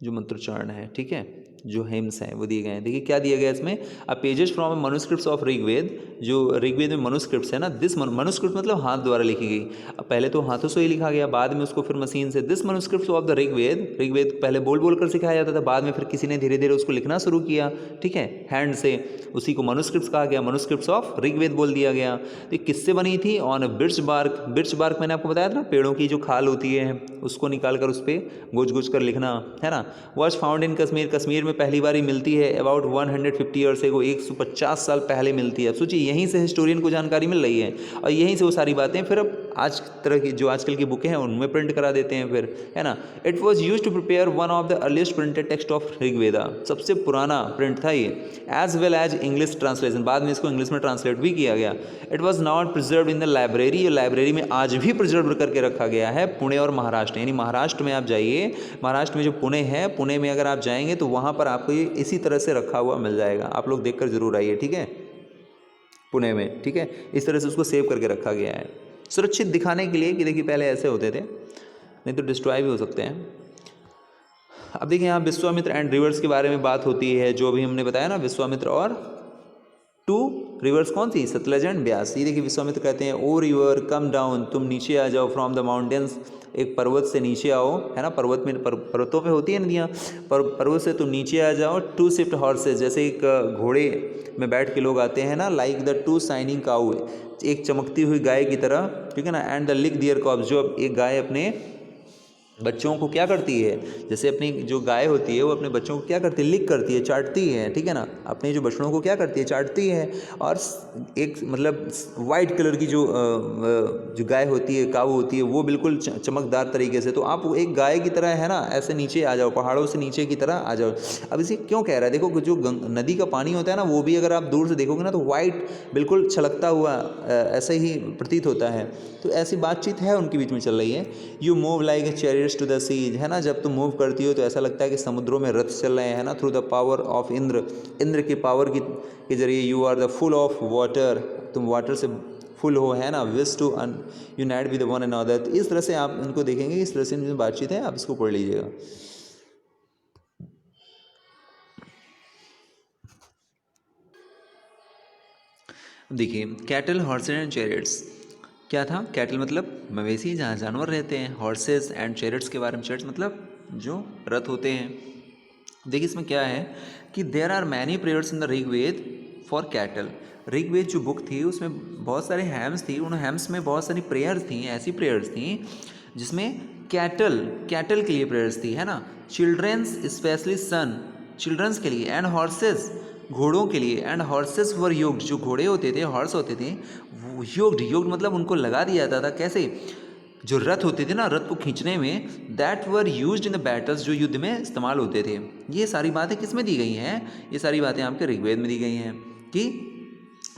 जो मंत्रोच्चारण है, ठीक है, जो हेम्स हैं वो दिए गए हैं। देखिए क्या दिया गया इसमें, अ पेजेस फ्रॉम मनुस्क्रिप्ट्स ऑफ ऋग्वेद, जो ऋग्वेद में मनुस्क्रिप्ट्स है ना, दिस मनुस्क्रिप्ट मतलब हाथ द्वारा लिखी गई। अब पहले तो हाथों से ही लिखा गया, बाद में उसको फिर मशीन से, this manuscripts of the Rigveda, Rigveda पहले बोल बोल कर सिखाया जाता था, बाद में फिर किसी ने धीरे धीरे उसको लिखना शुरू किया, ठीक है, हैंड से, उसी को मनुस्क्रिप्ट्स कहा गया, मनुस्क्रिप्ट्स ऑफ ऋग्वेद बोल दिया गया। तो ये किससे बनी थी, on birch bark, birch bark मैंने आपको बताया था ना, पेड़ों की जो खाल होती है उसको निकाल कर उस पर गोज गोज कर लिखना, है ना। Was found in Kashmir, Kashmir में पहली बार मिलती है अबाउट 150 ईयर्स एगो, 150 साल पहले मिलती है। अब सोचिए यहीं से हिस्टोरियन को जानकारी मिल रही है, और यहीं से वो सारी बातें फिर अब आज तरह की जो आजकल की बुकें हैं उनमें प्रिंट करा देते हैं फिर, है ना। It was used to prepare one of the earliest printed text of Rigveda, सबसे पुराना प्रिंट था ये, as well as English translation, बाद में इसको इंग्लिश में ट्रांसलेट भी किया गया। It was not preserve in the library, ये लाइब्रेरी में आज भी प्रिजर्व करके रखा गया है, पुणे और महाराष्ट्र, यानी महाराष्ट्र में आप जाइए, महाराष्ट्र में जो पुणे है, पुणे में अगर आप जाएंगे तो वहाँ पर आपको ये इसी तरह से रखा हुआ मिल जाएगा, आप लोग देखकर जरूर आइए, ठीक है, पुणे में, ठीक है, इस तरह से उसको सेव करके रखा गया है, सुरक्षित दिखाने के लिए कि देखिए पहले ऐसे होते थे, नहीं तो डिस्ट्रॉय भी हो सकते हैं। अब देखिए यहाँ विश्वामित्र एंड रिवर्स के बारे में बात होती है, जो अभी हमने बताया ना, विश्वामित्र और टू रिवर्स कौन सी, सतलज एंड ब्यास। ये देखिए विश्वामित्र कहते हैं, ओ रिवर कम डाउन, तुम नीचे आ जाओ, फ्रॉम द माउंटेन्स, एक पर्वत से नीचे आओ, है ना, पर्वत में पर्वतों पे होती है नदियाँ, पर्वत से तुम नीचे आ जाओ, टू शिफ्ट हॉर्सेज, जैसे एक घोड़े में बैठ के लोग आते हैं ना, like the two shining cow, एक चमकती हुई गाय की तरह, ठीक है ना, and the lick their calves, जो एक गाय अपने बच्चों को क्या करती है, जैसे अपनी जो गाय होती है वो अपने बच्चों को क्या करती है, लिक करती है, चाटती है, ठीक है ना, अपने जो बछड़ों को क्या करती है, चाटती है। और एक मतलब वाइट कलर की जो गाय होती है, काऊ होती है, वो बिल्कुल चमकदार तरीके से, तो आप एक गाय की तरह, है ना, ऐसे नीचे आ जाओ, पहाड़ों से नीचे की तरह आ जाओ। अब इसे क्यों कह रहा है, देखो जो नदी का पानी होता है ना, वो भी अगर आप दूर से देखोगे ना तो वाइट बिल्कुल छलकता हुआ ऐसे ही प्रतीत होता है। तो ऐसी बातचीत है उनके बीच में चल रही है। You move like a chariots to the seas, है ना, जब तुम मूव करती हो तो ऐसा लगता है कि समुद्रों में रथ चल रहे हैं ना, through the power of Indra, Indra की पावर के जरिए, you are the full of water, तुम वाटर से फुल हो, है ना, wish to unite with one another. तो इस तरह से आप इनको देखेंगे, इस तरह से इनकी बातचीत है, आप इसको पढ़ लीजिएगा। देखिए कैटल, हॉर्सेज एंड चैरियट्स, क्या था, कैटल मतलब मवेशी जहाँ जानवर रहते हैं, हॉर्सेस एंड चैरियट्स के बारे में, चैरियट्स मतलब जो रथ होते हैं। देखिए इसमें क्या है कि there are many prayers in the Rigveda for cattle. Rigveda जो बुक थी उसमें बहुत सारे हैम्स थी, उन हैम्स में बहुत सारी प्रेयर्स थी, ऐसी प्रेयर्स थी जिसमें कैटल के लिए प्रेयर्स थी, है ना, चिल्ड्रंस स्पेशली सन, चिल्ड्रंस के लिए, एंड हॉर्सेस घोड़ों के लिए, एंड हॉर्सेस वर योग्ड, जो घोड़े होते थे, हॉर्स होते थे, वो योग्ड मतलब उनको लगा दिया जाता था, कैसे, जो रथ होते थे ना, रथ को खींचने में, that were used in the battles, जो युद्ध में इस्तेमाल होते थे। ये सारी बातें किस में दी गई हैं, ये सारी बातें आपके ऋग्वेद में दी गई हैं कि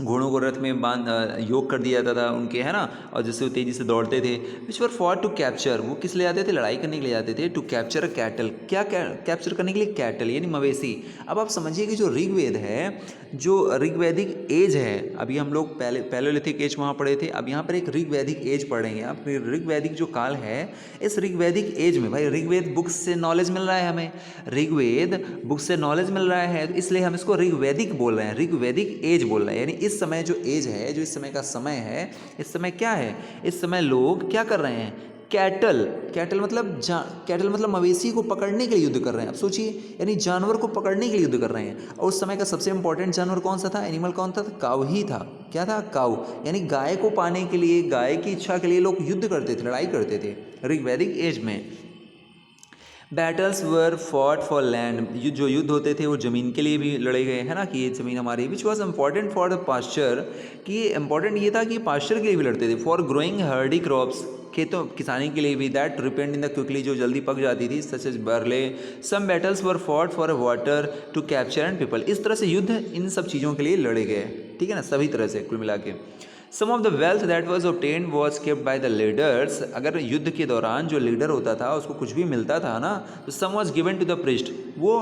घोड़ों को रथ में बांध योग कर दिया जाता था उनके, है ना, और जिससे वो तेज़ी से दौड़ते थे। विच वर फॉर टू कैप्चर, वो किस लिए आते थे, लड़ाई करने के लिए आते थे। टू कैप्चर अ कैटल, क्या कैप्चर करने के लिए, कैटल यानी मवेशी। अब आप समझिए कि जो ऋग्वेद है, जो ऋग्वैदिक एज है, अभी हम लोग पैलेओलिथिक एज वहाँ पढ़े थे, अब यहाँ पर एक ऋग्वैदिक एज पढ़ रहे हैं आप। ऋग्वैदिक जो काल है, इस ऋग्वैदिक एज में भाई ऋग्वेद बुक से नॉलेज मिल रहा है हमें, ऋग्वेद बुक से नॉलेज मिल रहा है, तो इसलिए हम इसको ऋग्वैदिक बोल रहे हैं, ऋग्वैदिक एज बोल रहे हैं, यानी इस समय जो एज है, जो इस समय का समय है, इस समय क्या है, इस समय लोग क्या कर रहे हैं, कैटल मतलब मवेशी को पकड़ने के लिए युद्ध कर रहे हैं। अब सोचिए, यानी जानवर को पकड़ने के लिए युद्ध कर रहे हैं। और उस समय का सबसे इंपॉर्टेंट जानवर कौन सा था, एनिमल कौन था, काऊ ही था। क्या था, काऊ। यानी गाय को पाने के लिए, गाय की इच्छा के लिए लोग युद्ध करते थे, लड़ाई करते थे ऋग्वैदिक एज में। Battles were fought for land, जो युद्ध होते थे वो ज़मीन के लिए भी लड़े गए, है ना, कि ये ज़मीन हमारी, which was important for the pasture, कि इम्पॉर्टेंट ये था कि पास्चर के लिए भी लड़ते थे। फॉर ग्रोइंग हर्डी क्रॉप्स, खेतों किसानी के लिए भी, that ripened in the quickly, जो जल्दी पक जाती थी, such as barley. Some battles were fought for water to capture and people. इस तरह से युद्ध इन सब चीज़ों के लिए लड़े गए, ठीक है ना, सभी तरह से कुल मिला के। Some of the wealth that was obtained was kept by the leaders। अगर युद्ध के दौरान जो लीडर होता था उसको कुछ भी मिलता था ना, तो some was given to the priest। वो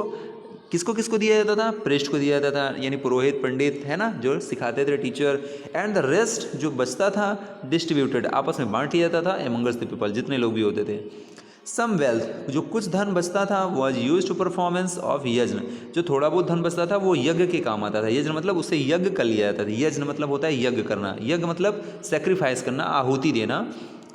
किसको किसको दिया जाता था, प्रेस्ट को दिया जाता था, यानी पुरोहित पंडित, है ना, जो सिखाते थे, टीचर। एंड द रेस्ट जो बचता था डिस्ट्रीब्यूटेड, आपस में बांट लिया जाता था एमंगस द पीपल, जितने लोग भी होते थे। सम वेल्थ, जो कुछ धन बचता था, was used to performance of yajna, जो थोड़ा बहुत धन बचता था वो यज्ञ के काम आता था। यज्ञ मतलब उससे यज्ञ कर लिया जाता था। यज्ञ मतलब होता है यज्ञ करना, यज्ञ मतलब सेक्रीफाइस करना, आहुति देना।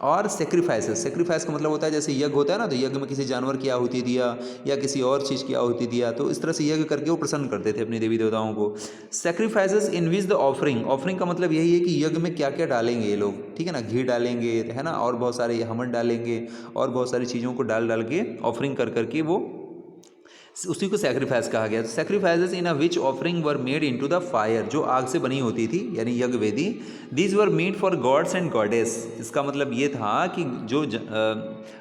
और सेक्रीफाइस का मतलब होता है जैसे यज्ञ होता है ना, तो यज्ञ में किसी जानवर की आहुति दिया या किसी और चीज़ की आहुति दिया, तो इस तरह से यज्ञ करके वो प्रसन्न करते थे अपने देवी देवताओं को। Sacrifices in which the offering का मतलब यही है कि यज्ञ में क्या क्या डालेंगे ये लोग, ठीक है ना, घी डालेंगे, है ना, और बहुत सारे हमन डालेंगे, और बहुत सारी चीज़ों को डाल के ऑफरिंग कर करके वो, उसी को सेक्रीफाइस कहा गया। Sacrifices in a which offering were made into the fire, जो आग से बनी होती थी, यानी यज्ञ वेदी। These were made for God's and goddess. इसका मतलब ये था कि जो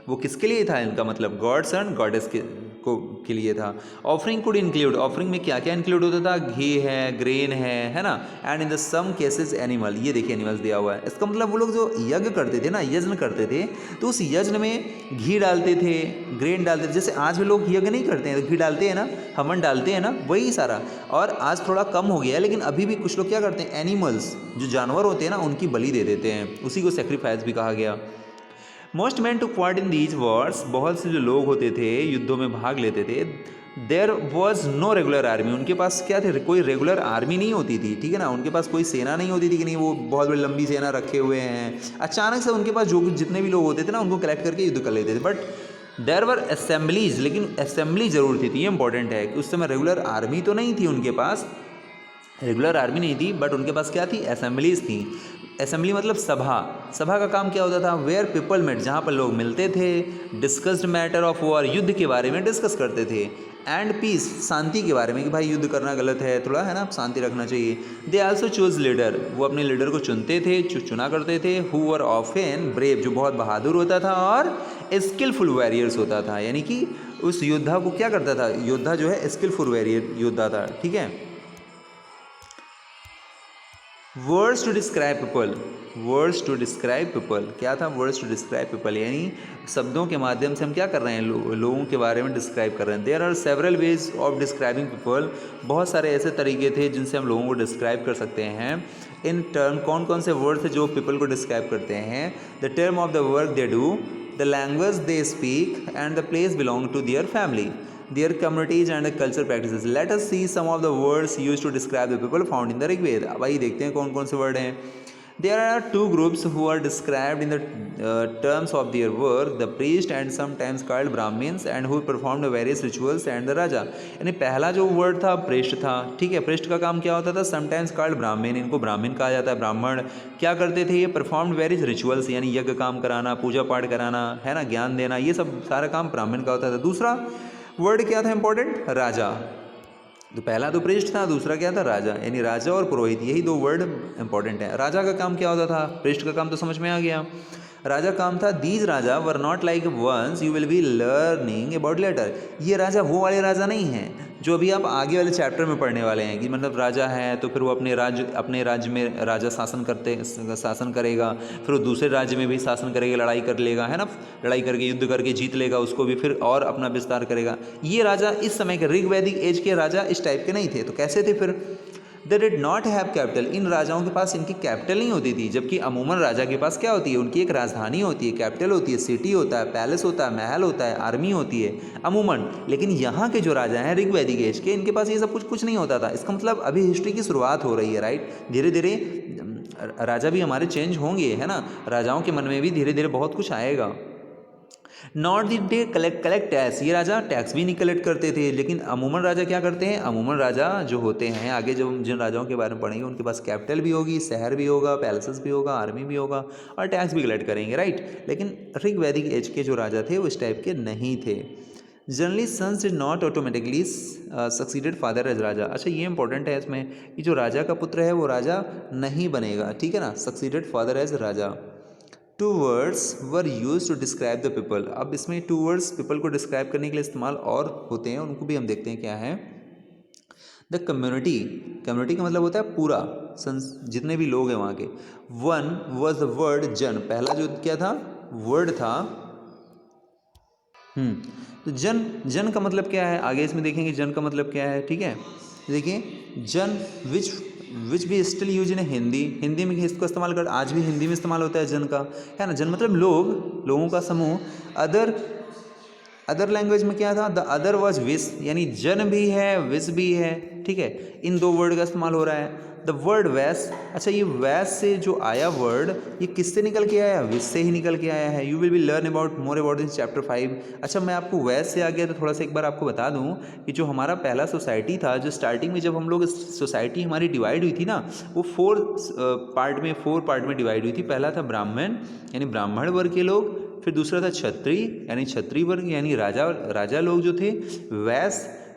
वो किसके लिए था, इनका मतलब गॉड्स एंड गॉडेस के लिए था। ऑफरिंग कुड इंक्लूड, ऑफरिंग में क्या क्या इंक्लूड होता था, घी है, ग्रेन है ना, and in the some cases animal. ये देखिए एनिमल्स दिया हुआ है। इसका मतलब वो लोग जो यज्ञ करते थे ना, यज्ञ करते थे, तो उस यज्ञ में घी डालते थे, ग्रेन डालते थे। जैसे आज भी लोग यज्ञ नहीं करते हैं तो घी डालते हैं ना, हमन डालते हैं ना, वही सारा। और आज थोड़ा कम हो गया है, लेकिन अभी भी कुछ लोग क्या करते हैं, एनिमल्स जो जानवर होते हैं ना, उनकी बलि दे देते हैं, उसी को सेक्रीफाइस भी कहा गया। Most men took part in these wars, बहुत से जो लोग होते थे युद्धों में भाग लेते थे। There was no regular army, उनके पास क्या थे, कोई रेगुलर आर्मी नहीं होती थी, ठीक है ना, उनके पास कोई सेना नहीं होती थी कि नहीं वो बहुत बड़ी लंबी सेना रखे हुए हैं। अचानक से उनके पास जो जितने भी लोग होते थे ना, उनको कलेक्ट करके युद्ध कर लेते थे। बट देयर वर असेंबलीज, लेकिन असेंबली जरूर थी। ये इंपॉर्टेंट है कि उस समय रेगुलर आर्मी तो नहीं थी उनके पास, रेगुलर आर्मी नहीं थी, बट उनके पास क्या थी, असेंबलीज थी। असेंबली मतलब सभा। सभा का काम क्या होता था, वेयर पीपल मेट, जहाँ पर लोग मिलते थे, डिस्कस्ड मैटर ऑफ वॉर, युद्ध के बारे में डिस्कस करते थे, एंड पीस, शांति के बारे में कि भाई युद्ध करना गलत है, थोड़ा, है ना, शांति रखना चाहिए। दे आल्सो चूज लीडर, वो अपने लीडर को चुनते थे, चुना करते थे। हु वर ऑफन ब्रेव, जो बहुत बहादुर होता था, और स्किलफुल वॉरियर्स होता था, यानी कि उस योद्धा को क्या करता था, योद्धा जो है स्किलफुल वॉरियर योद्धा था, ठीक है। Words to describe people, words to describe people, क्या था, वर्ड्स टू डिस्क्राइब पीपल, यानी शब्दों के माध्यम से हम क्या कर रहे हैं, लोगों के बारे में डिस्क्राइब कर रहे हैं। There are several ways of describing people, बहुत सारे ऐसे तरीके थे जिनसे हम लोगों को डिस्क्राइब कर सकते हैं। इन टर्म, कौन कौन से वर्ड थे जो पीपल को डिस्क्राइब करते हैं, the term of the work they do, the language they speak, and the place belong to their family, their communities and the cultural practices. Let us see some of the words used to describe the people found in the Rigveda. अब आइए देखते हैं कौन कौन से word हैं। There are two groups who are described in the terms of their work, the priest and sometimes called Brahmins, and who performed various rituals, and the Raja. यानी पहला जो वर्ड था प्रेस्ट था, ठीक है। प्रेस्ट का काम क्या होता था, समटाइम्स कॉल्ड ब्राह्मण, इनको ब्राह्मण कहा जाता है। ब्राह्मण क्या करते थे, ये परफॉर्म्ड वेरियस रिचुअल्स, यानी यज्ञ काम कराना, पूजा पाठ कराना, है ना, ज्ञान देना, ये सब सारा काम ब्राह्मण का होता था। दूसरा वर्ड क्या था इंपॉर्टेंट, राजा। तो पहला तो प्रेस्ट था, दूसरा क्या था, राजा, यानी राजा और पुरोहित, यही दो वर्ड इंपॉर्टेंट है। राजा का काम क्या होता था, प्रेस्ट का काम तो समझ में आ गया। राजा काम था, these raja were not like ones you will be learning about later. ये राजा वो वाले राजा नहीं हैं जो अभी आप आगे वाले चैप्टर में पढ़ने वाले हैं, कि मतलब राजा है तो फिर वो अपने राज्य में राजा शासन करेगा, फिर वो दूसरे राज्य में भी शासन करेगा, लड़ाई कर लेगा, है ना, लड़ाई करके युद्ध करके जीत लेगा उसको भी, फिर और अपना विस्तार करेगा। ये राजा इस समय के ऋग्वैदिक एज के राजा इस टाइप के नहीं थे। तो कैसे थे फिर, they did not have capital, इन राजाओं के पास इनकी कैपिटल नहीं होती थी, जबकि अमूमन राजा के पास क्या होती है, उनकी एक राजधानी होती है, कैपिटल होती है, सिटी होता है, पैलेस होता है, महल होता है, आर्मी होती है अमूमन। लेकिन यहाँ के जो राजा हैं ऋग्वैदिक एज के, इनके पास ये सब कुछ नहीं होता था। इसका मतलब अभी हिस्ट्री की शुरुआत हो रही है, राइट। धीरे धीरे राजा भी हमारे चेंज होंगे, है ना, राजाओं के मन में भी धीरे धीरे बहुत कुछ आएगा। Not the day collect tax, ये राजा टैक्स भी नहीं कलेक्ट करते थे। लेकिन अमूमन राजा क्या करते हैं, अमूमन राजा जो होते हैं, आगे जब जिन राजाओं के बारे में पढ़ेंगे, उनके पास कैपिटल भी होगी, शहर भी होगा, पैलेसेस भी होगा, आर्मी भी होगा और टैक्स भी कलेक्ट करेंगे, राइट। लेकिन ऋग्वैदिक एज के जो राजा थे वो इस टाइप के नहीं थे। Generally sons did not automatically succeeded father as raja. अच्छा, ये इंपॉर्टेंट है इसमें कि जो राजा का पुत्र है वो राजा नहीं बनेगा, ठीक है ना, succeeded father as raja. Two words were used to describe the people. अब इसमें टू वर्ड्स पीपल को डिस्क्राइब करने के लिए इस्तेमाल और होते हैं, उनको भी हम देखते हैं क्या है। द कम्युनिटी, कम्युनिटी का मतलब होता है पूरा, जितने भी लोग हैं वहाँ के। वन वॉज द वर्ड जन, पहला जो क्या था वर्ड था। तो जन का मतलब क्या है, आगे इसमें देखेंगे जन का मतलब क्या है, ठीक है। देखिए जन विच भी स्टिल यूज इन हिंदी में इसको इस्तेमाल कर, आज भी हिंदी में इस्तेमाल होता है जन का, है ना। जन मतलब लोगों का समूह। अदर लैंग्वेज में क्या था, द अदर वॉज विस, यानी जन भी है विस भी है, ठीक है। इन दो वर्ड का इस्तेमाल हो रहा है। द वर्ड वैस, अच्छा ये वैस से जो आया वर्ड, ये किससे निकल के आया, विस से ही निकल के आया है। You will be learn about more about this chapter 5। अच्छा, मैं आपको वैस से आ गया तो थोड़ा सा एक बार आपको बता दूं कि जो हमारा पहला सोसाइटी था, जो स्टार्टिंग में जब हम लोग सोसाइटी हमारी डिवाइड हुई थी ना, वो फोर पार्ट में डिवाइड हुई थी। पहला था ब्राह्मण यानी ब्राह्मण वर्ग के लोग, फिर दूसरा था क्षत्रिय यानी क्षत्रिय वर्ग यानी राजा लोग जो थे,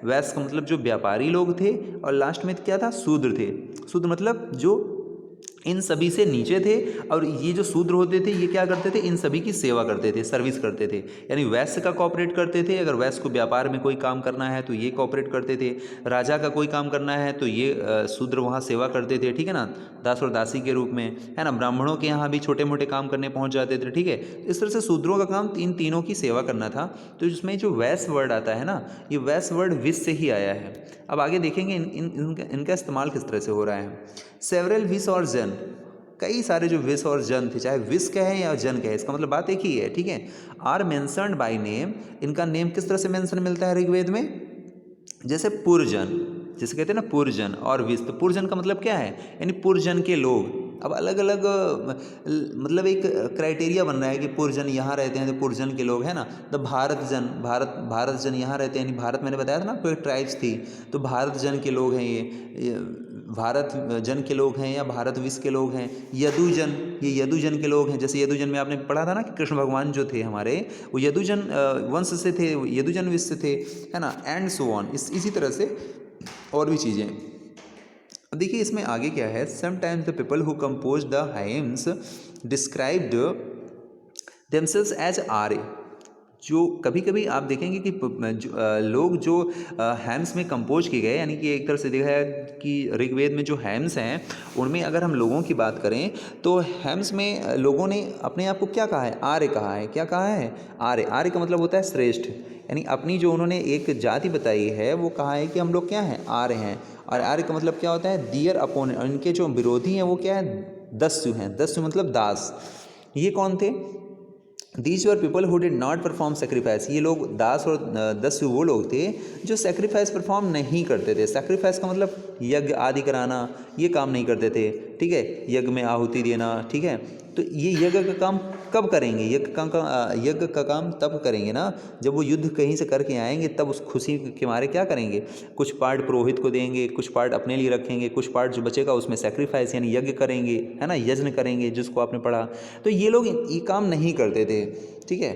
वैश्य का मतलब जो व्यापारी लोग थे, और लास्ट में क्या था, शूद्र थे। शूद्र मतलब जो इन सभी से नीचे थे, और ये जो शूद्र होते थे ये क्या करते थे, इन सभी की सेवा करते थे, सर्विस करते थे। यानी वैश्य का कॉपरेट करते थे, अगर वैश्य को व्यापार में कोई काम करना है तो ये कॉपरेट करते थे, राजा का कोई काम करना है तो ये शूद्र वहाँ सेवा करते थे, ठीक है ना, दास और दासी के रूप में, है ना। ब्राह्मणों के यहाँ भी छोटे मोटे काम करने पहुँच जाते थे, ठीक है। इस तरह से शूद्रों का काम इन तीनों की सेवा करना था। तो इसमें जो वैश्य वर्ड आता है ना, ये वैश्य वर्ड विस से ही आया है। अब आगे देखेंगे इनका इस्तेमाल किस तरह से हो रहा है। सेवरल विस और जन, कई सारे जो विस और जन थे, चाहे विस कहें या जन कहें, इसका मतलब बात एक ही है, ठीक है। आर मेंशन्ड बाय नेम, इनका नेम किस तरह से मेंशन मिलता है ऋग्वेद में, जैसे पुरजन, जिसे कहते हैं ना पुरजन, और विस। तो पुरजन का मतलब क्या है, यानी पुरजन के लोग। अब अलग अलग मतलब एक क्राइटेरिया बन रहा है कि पुरजन यहाँ रहते हैं तो पुरजन के लोग, है ना। तो भारत जन यहाँ रहते हैं, यानी भारत मैंने बताया था ना कोई ट्राइब्स थी, तो भारत जन के लोग हैं, ये भारत जन के लोग हैं या भारत विश्व के लोग हैं। यदुजन, ये यदुजन के लोग हैं, जैसे यदुजन में आपने पढ़ा था ना कि कृष्ण भगवान जो थे हमारे, वो यदुजन वंश से थे, यदुजन विश्व से थे, है ना, एंड सो ऑन, इसी तरह से और भी चीज़ें। अब देखिए इसमें आगे क्या है, sometimes the people who compose the hymns described themselves as Arya. जो कभी कभी आप देखेंगे कि लोग जो हैम्स में कंपोज किए गए, यानी कि एक तरह से देखा है कि ऋग्वेद में जो हैम्स हैं उनमें अगर हम लोगों की बात करें तो हैम्स में लोगों ने अपने आप को क्या कहा है, आर्य कहा है। क्या कहा है, आर्य। आर्य का मतलब होता है श्रेष्ठ, यानी अपनी जो उन्होंने एक जाति बताई है वो कहा है कि हम लोग क्या हैं, आर्य हैं। और आर्य का मतलब क्या होता है, दियर अपोनेंट, इनके जो विरोधी हैं वो क्या है, दस्यु हैं। दस्यु मतलब दास। ये कौन थे, these were people who did not perform sacrifice. ये लोग दास और दस्यु वो लोग थे जो सेक्रीफाइस परफॉर्म नहीं करते थे। सेक्रीफाइस का मतलब यज्ञ आदि कराना, ये काम नहीं करते थे, ठीक है, यज्ञ में आहुति देना, ठीक है। तो ये यज्ञ का काम कब करेंगे, यज्ञ का काम तब करेंगे ना जब वो युद्ध कहीं से करके आएंगे, तब उस खुशी के मारे क्या करेंगे, कुछ पार्ट पुरोहित को देंगे, कुछ पार्ट अपने लिए रखेंगे, कुछ पार्ट जो बचेगा उसमें सेक्रीफाइस यानी यज्ञ करेंगे, है ना, यज्ञ करेंगे, जिसको आपने पढ़ा। तो ये लोग ये काम नहीं करते थे, ठीक है।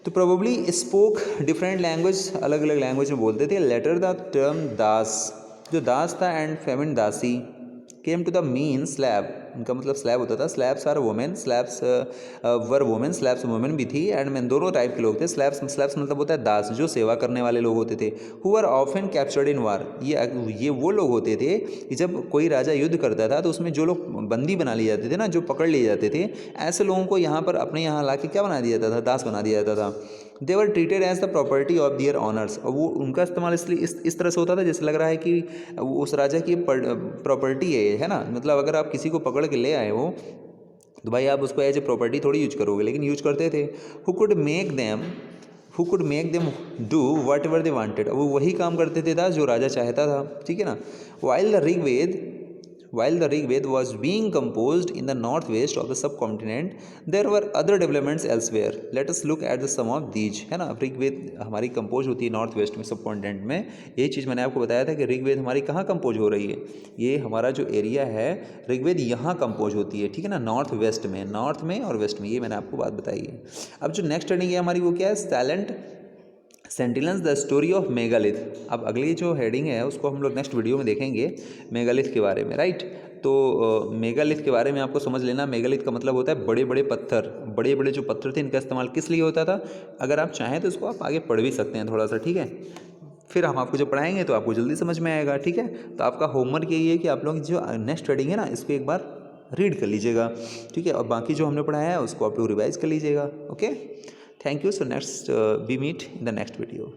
तो प्रोबेबली स्पोक डिफरेंट लैंग्वेज, अलग अलग लैंग्वेज में बोलते थे। लेटर द टर्म दास, जो दास था, and feminine dasi came to the mean slave, उनका मतलब स्लैब होता था। Slaves are women, slaves were women, slaves women भी थी एंड मैन, दोनों टाइप के लोग थे। स्लैब्स मतलब होता है दास, जो सेवा करने वाले लोग होते थे। Who are often captured in war, ये वो लोग होते थे कि जब कोई राजा युद्ध करता था तो उसमें जो लोग बंदी बना लिए जाते थे ना, जो पकड़ लिए जाते थे, ऐसे लोगों को यहाँ पर अपने यहाँ ला के क्या बना दिया जाता था, दास बना दिया जाता था। They were treated as the property of their owners, और वो उनका इस्तेमाल इसलिए इस तरह से होता था जैसे लग रहा है कि वो उस राजा की प्रॉपर्टी है ना। मतलब अगर आप किसी को पकड़ के ले आए हो तो भाई आप उसको एज ए प्रॉपर्टी थोड़ी यूज करोगे, लेकिन यूज करते थे। Who could make them do what ever they wanted, वो वही काम करते थे था जो राजा चाहता था, ठीक है ना। While the Rigved was being composed in the northwest of the subcontinent, there were other developments elsewhere. Let us look at the some of these, है ना। ऋग्वेद हमारी कंपोज होती है नॉर्थ वेस्ट में, सब कॉन्टिनेंट में। यही चीज़ मैंने आपको बताया था कि ऋग्वेद हमारी कहाँ कंपोज हो रही है, ये हमारा जो एरिया है ऋग्वेद यहाँ कंपोज होती है, ठीक है ना, नॉर्थ वेस्ट में, नॉर्थ में और वेस्ट में, ये मैंने आपको बात बताई है। अब जो नेक्स्ट हेडिंग है हमारी वो क्या है, silent sentinels the story of megalith. अब अगली जो हेडिंग है उसको हम लोग नेक्स्ट वीडियो में देखेंगे, मेगालिथ के बारे में, राइट। तो मेगालिथ के बारे में आपको समझ लेना, मेगालिथ का मतलब होता है बड़े बड़े पत्थर। बड़े बड़े जो पत्थर थे इनका इस्तेमाल किस लिए होता था, अगर आप चाहें तो इसको आप आगे पढ़ भी सकते हैं थोड़ा सा, ठीक है। फिर हम आपको जब पढ़ाएंगे तो आपको जल्दी समझ में आएगा, ठीक है। तो आपका होमवर्क यही है कि आप लोग जो नेक्स्ट हेडिंग है ना इसको एक बार रीड कर लीजिएगा, ठीक है, और बाकी जो हमने पढ़ाया है उसको आप लोग रिवाइज कर लीजिएगा। Okay, thank you. So next we meet in the next video.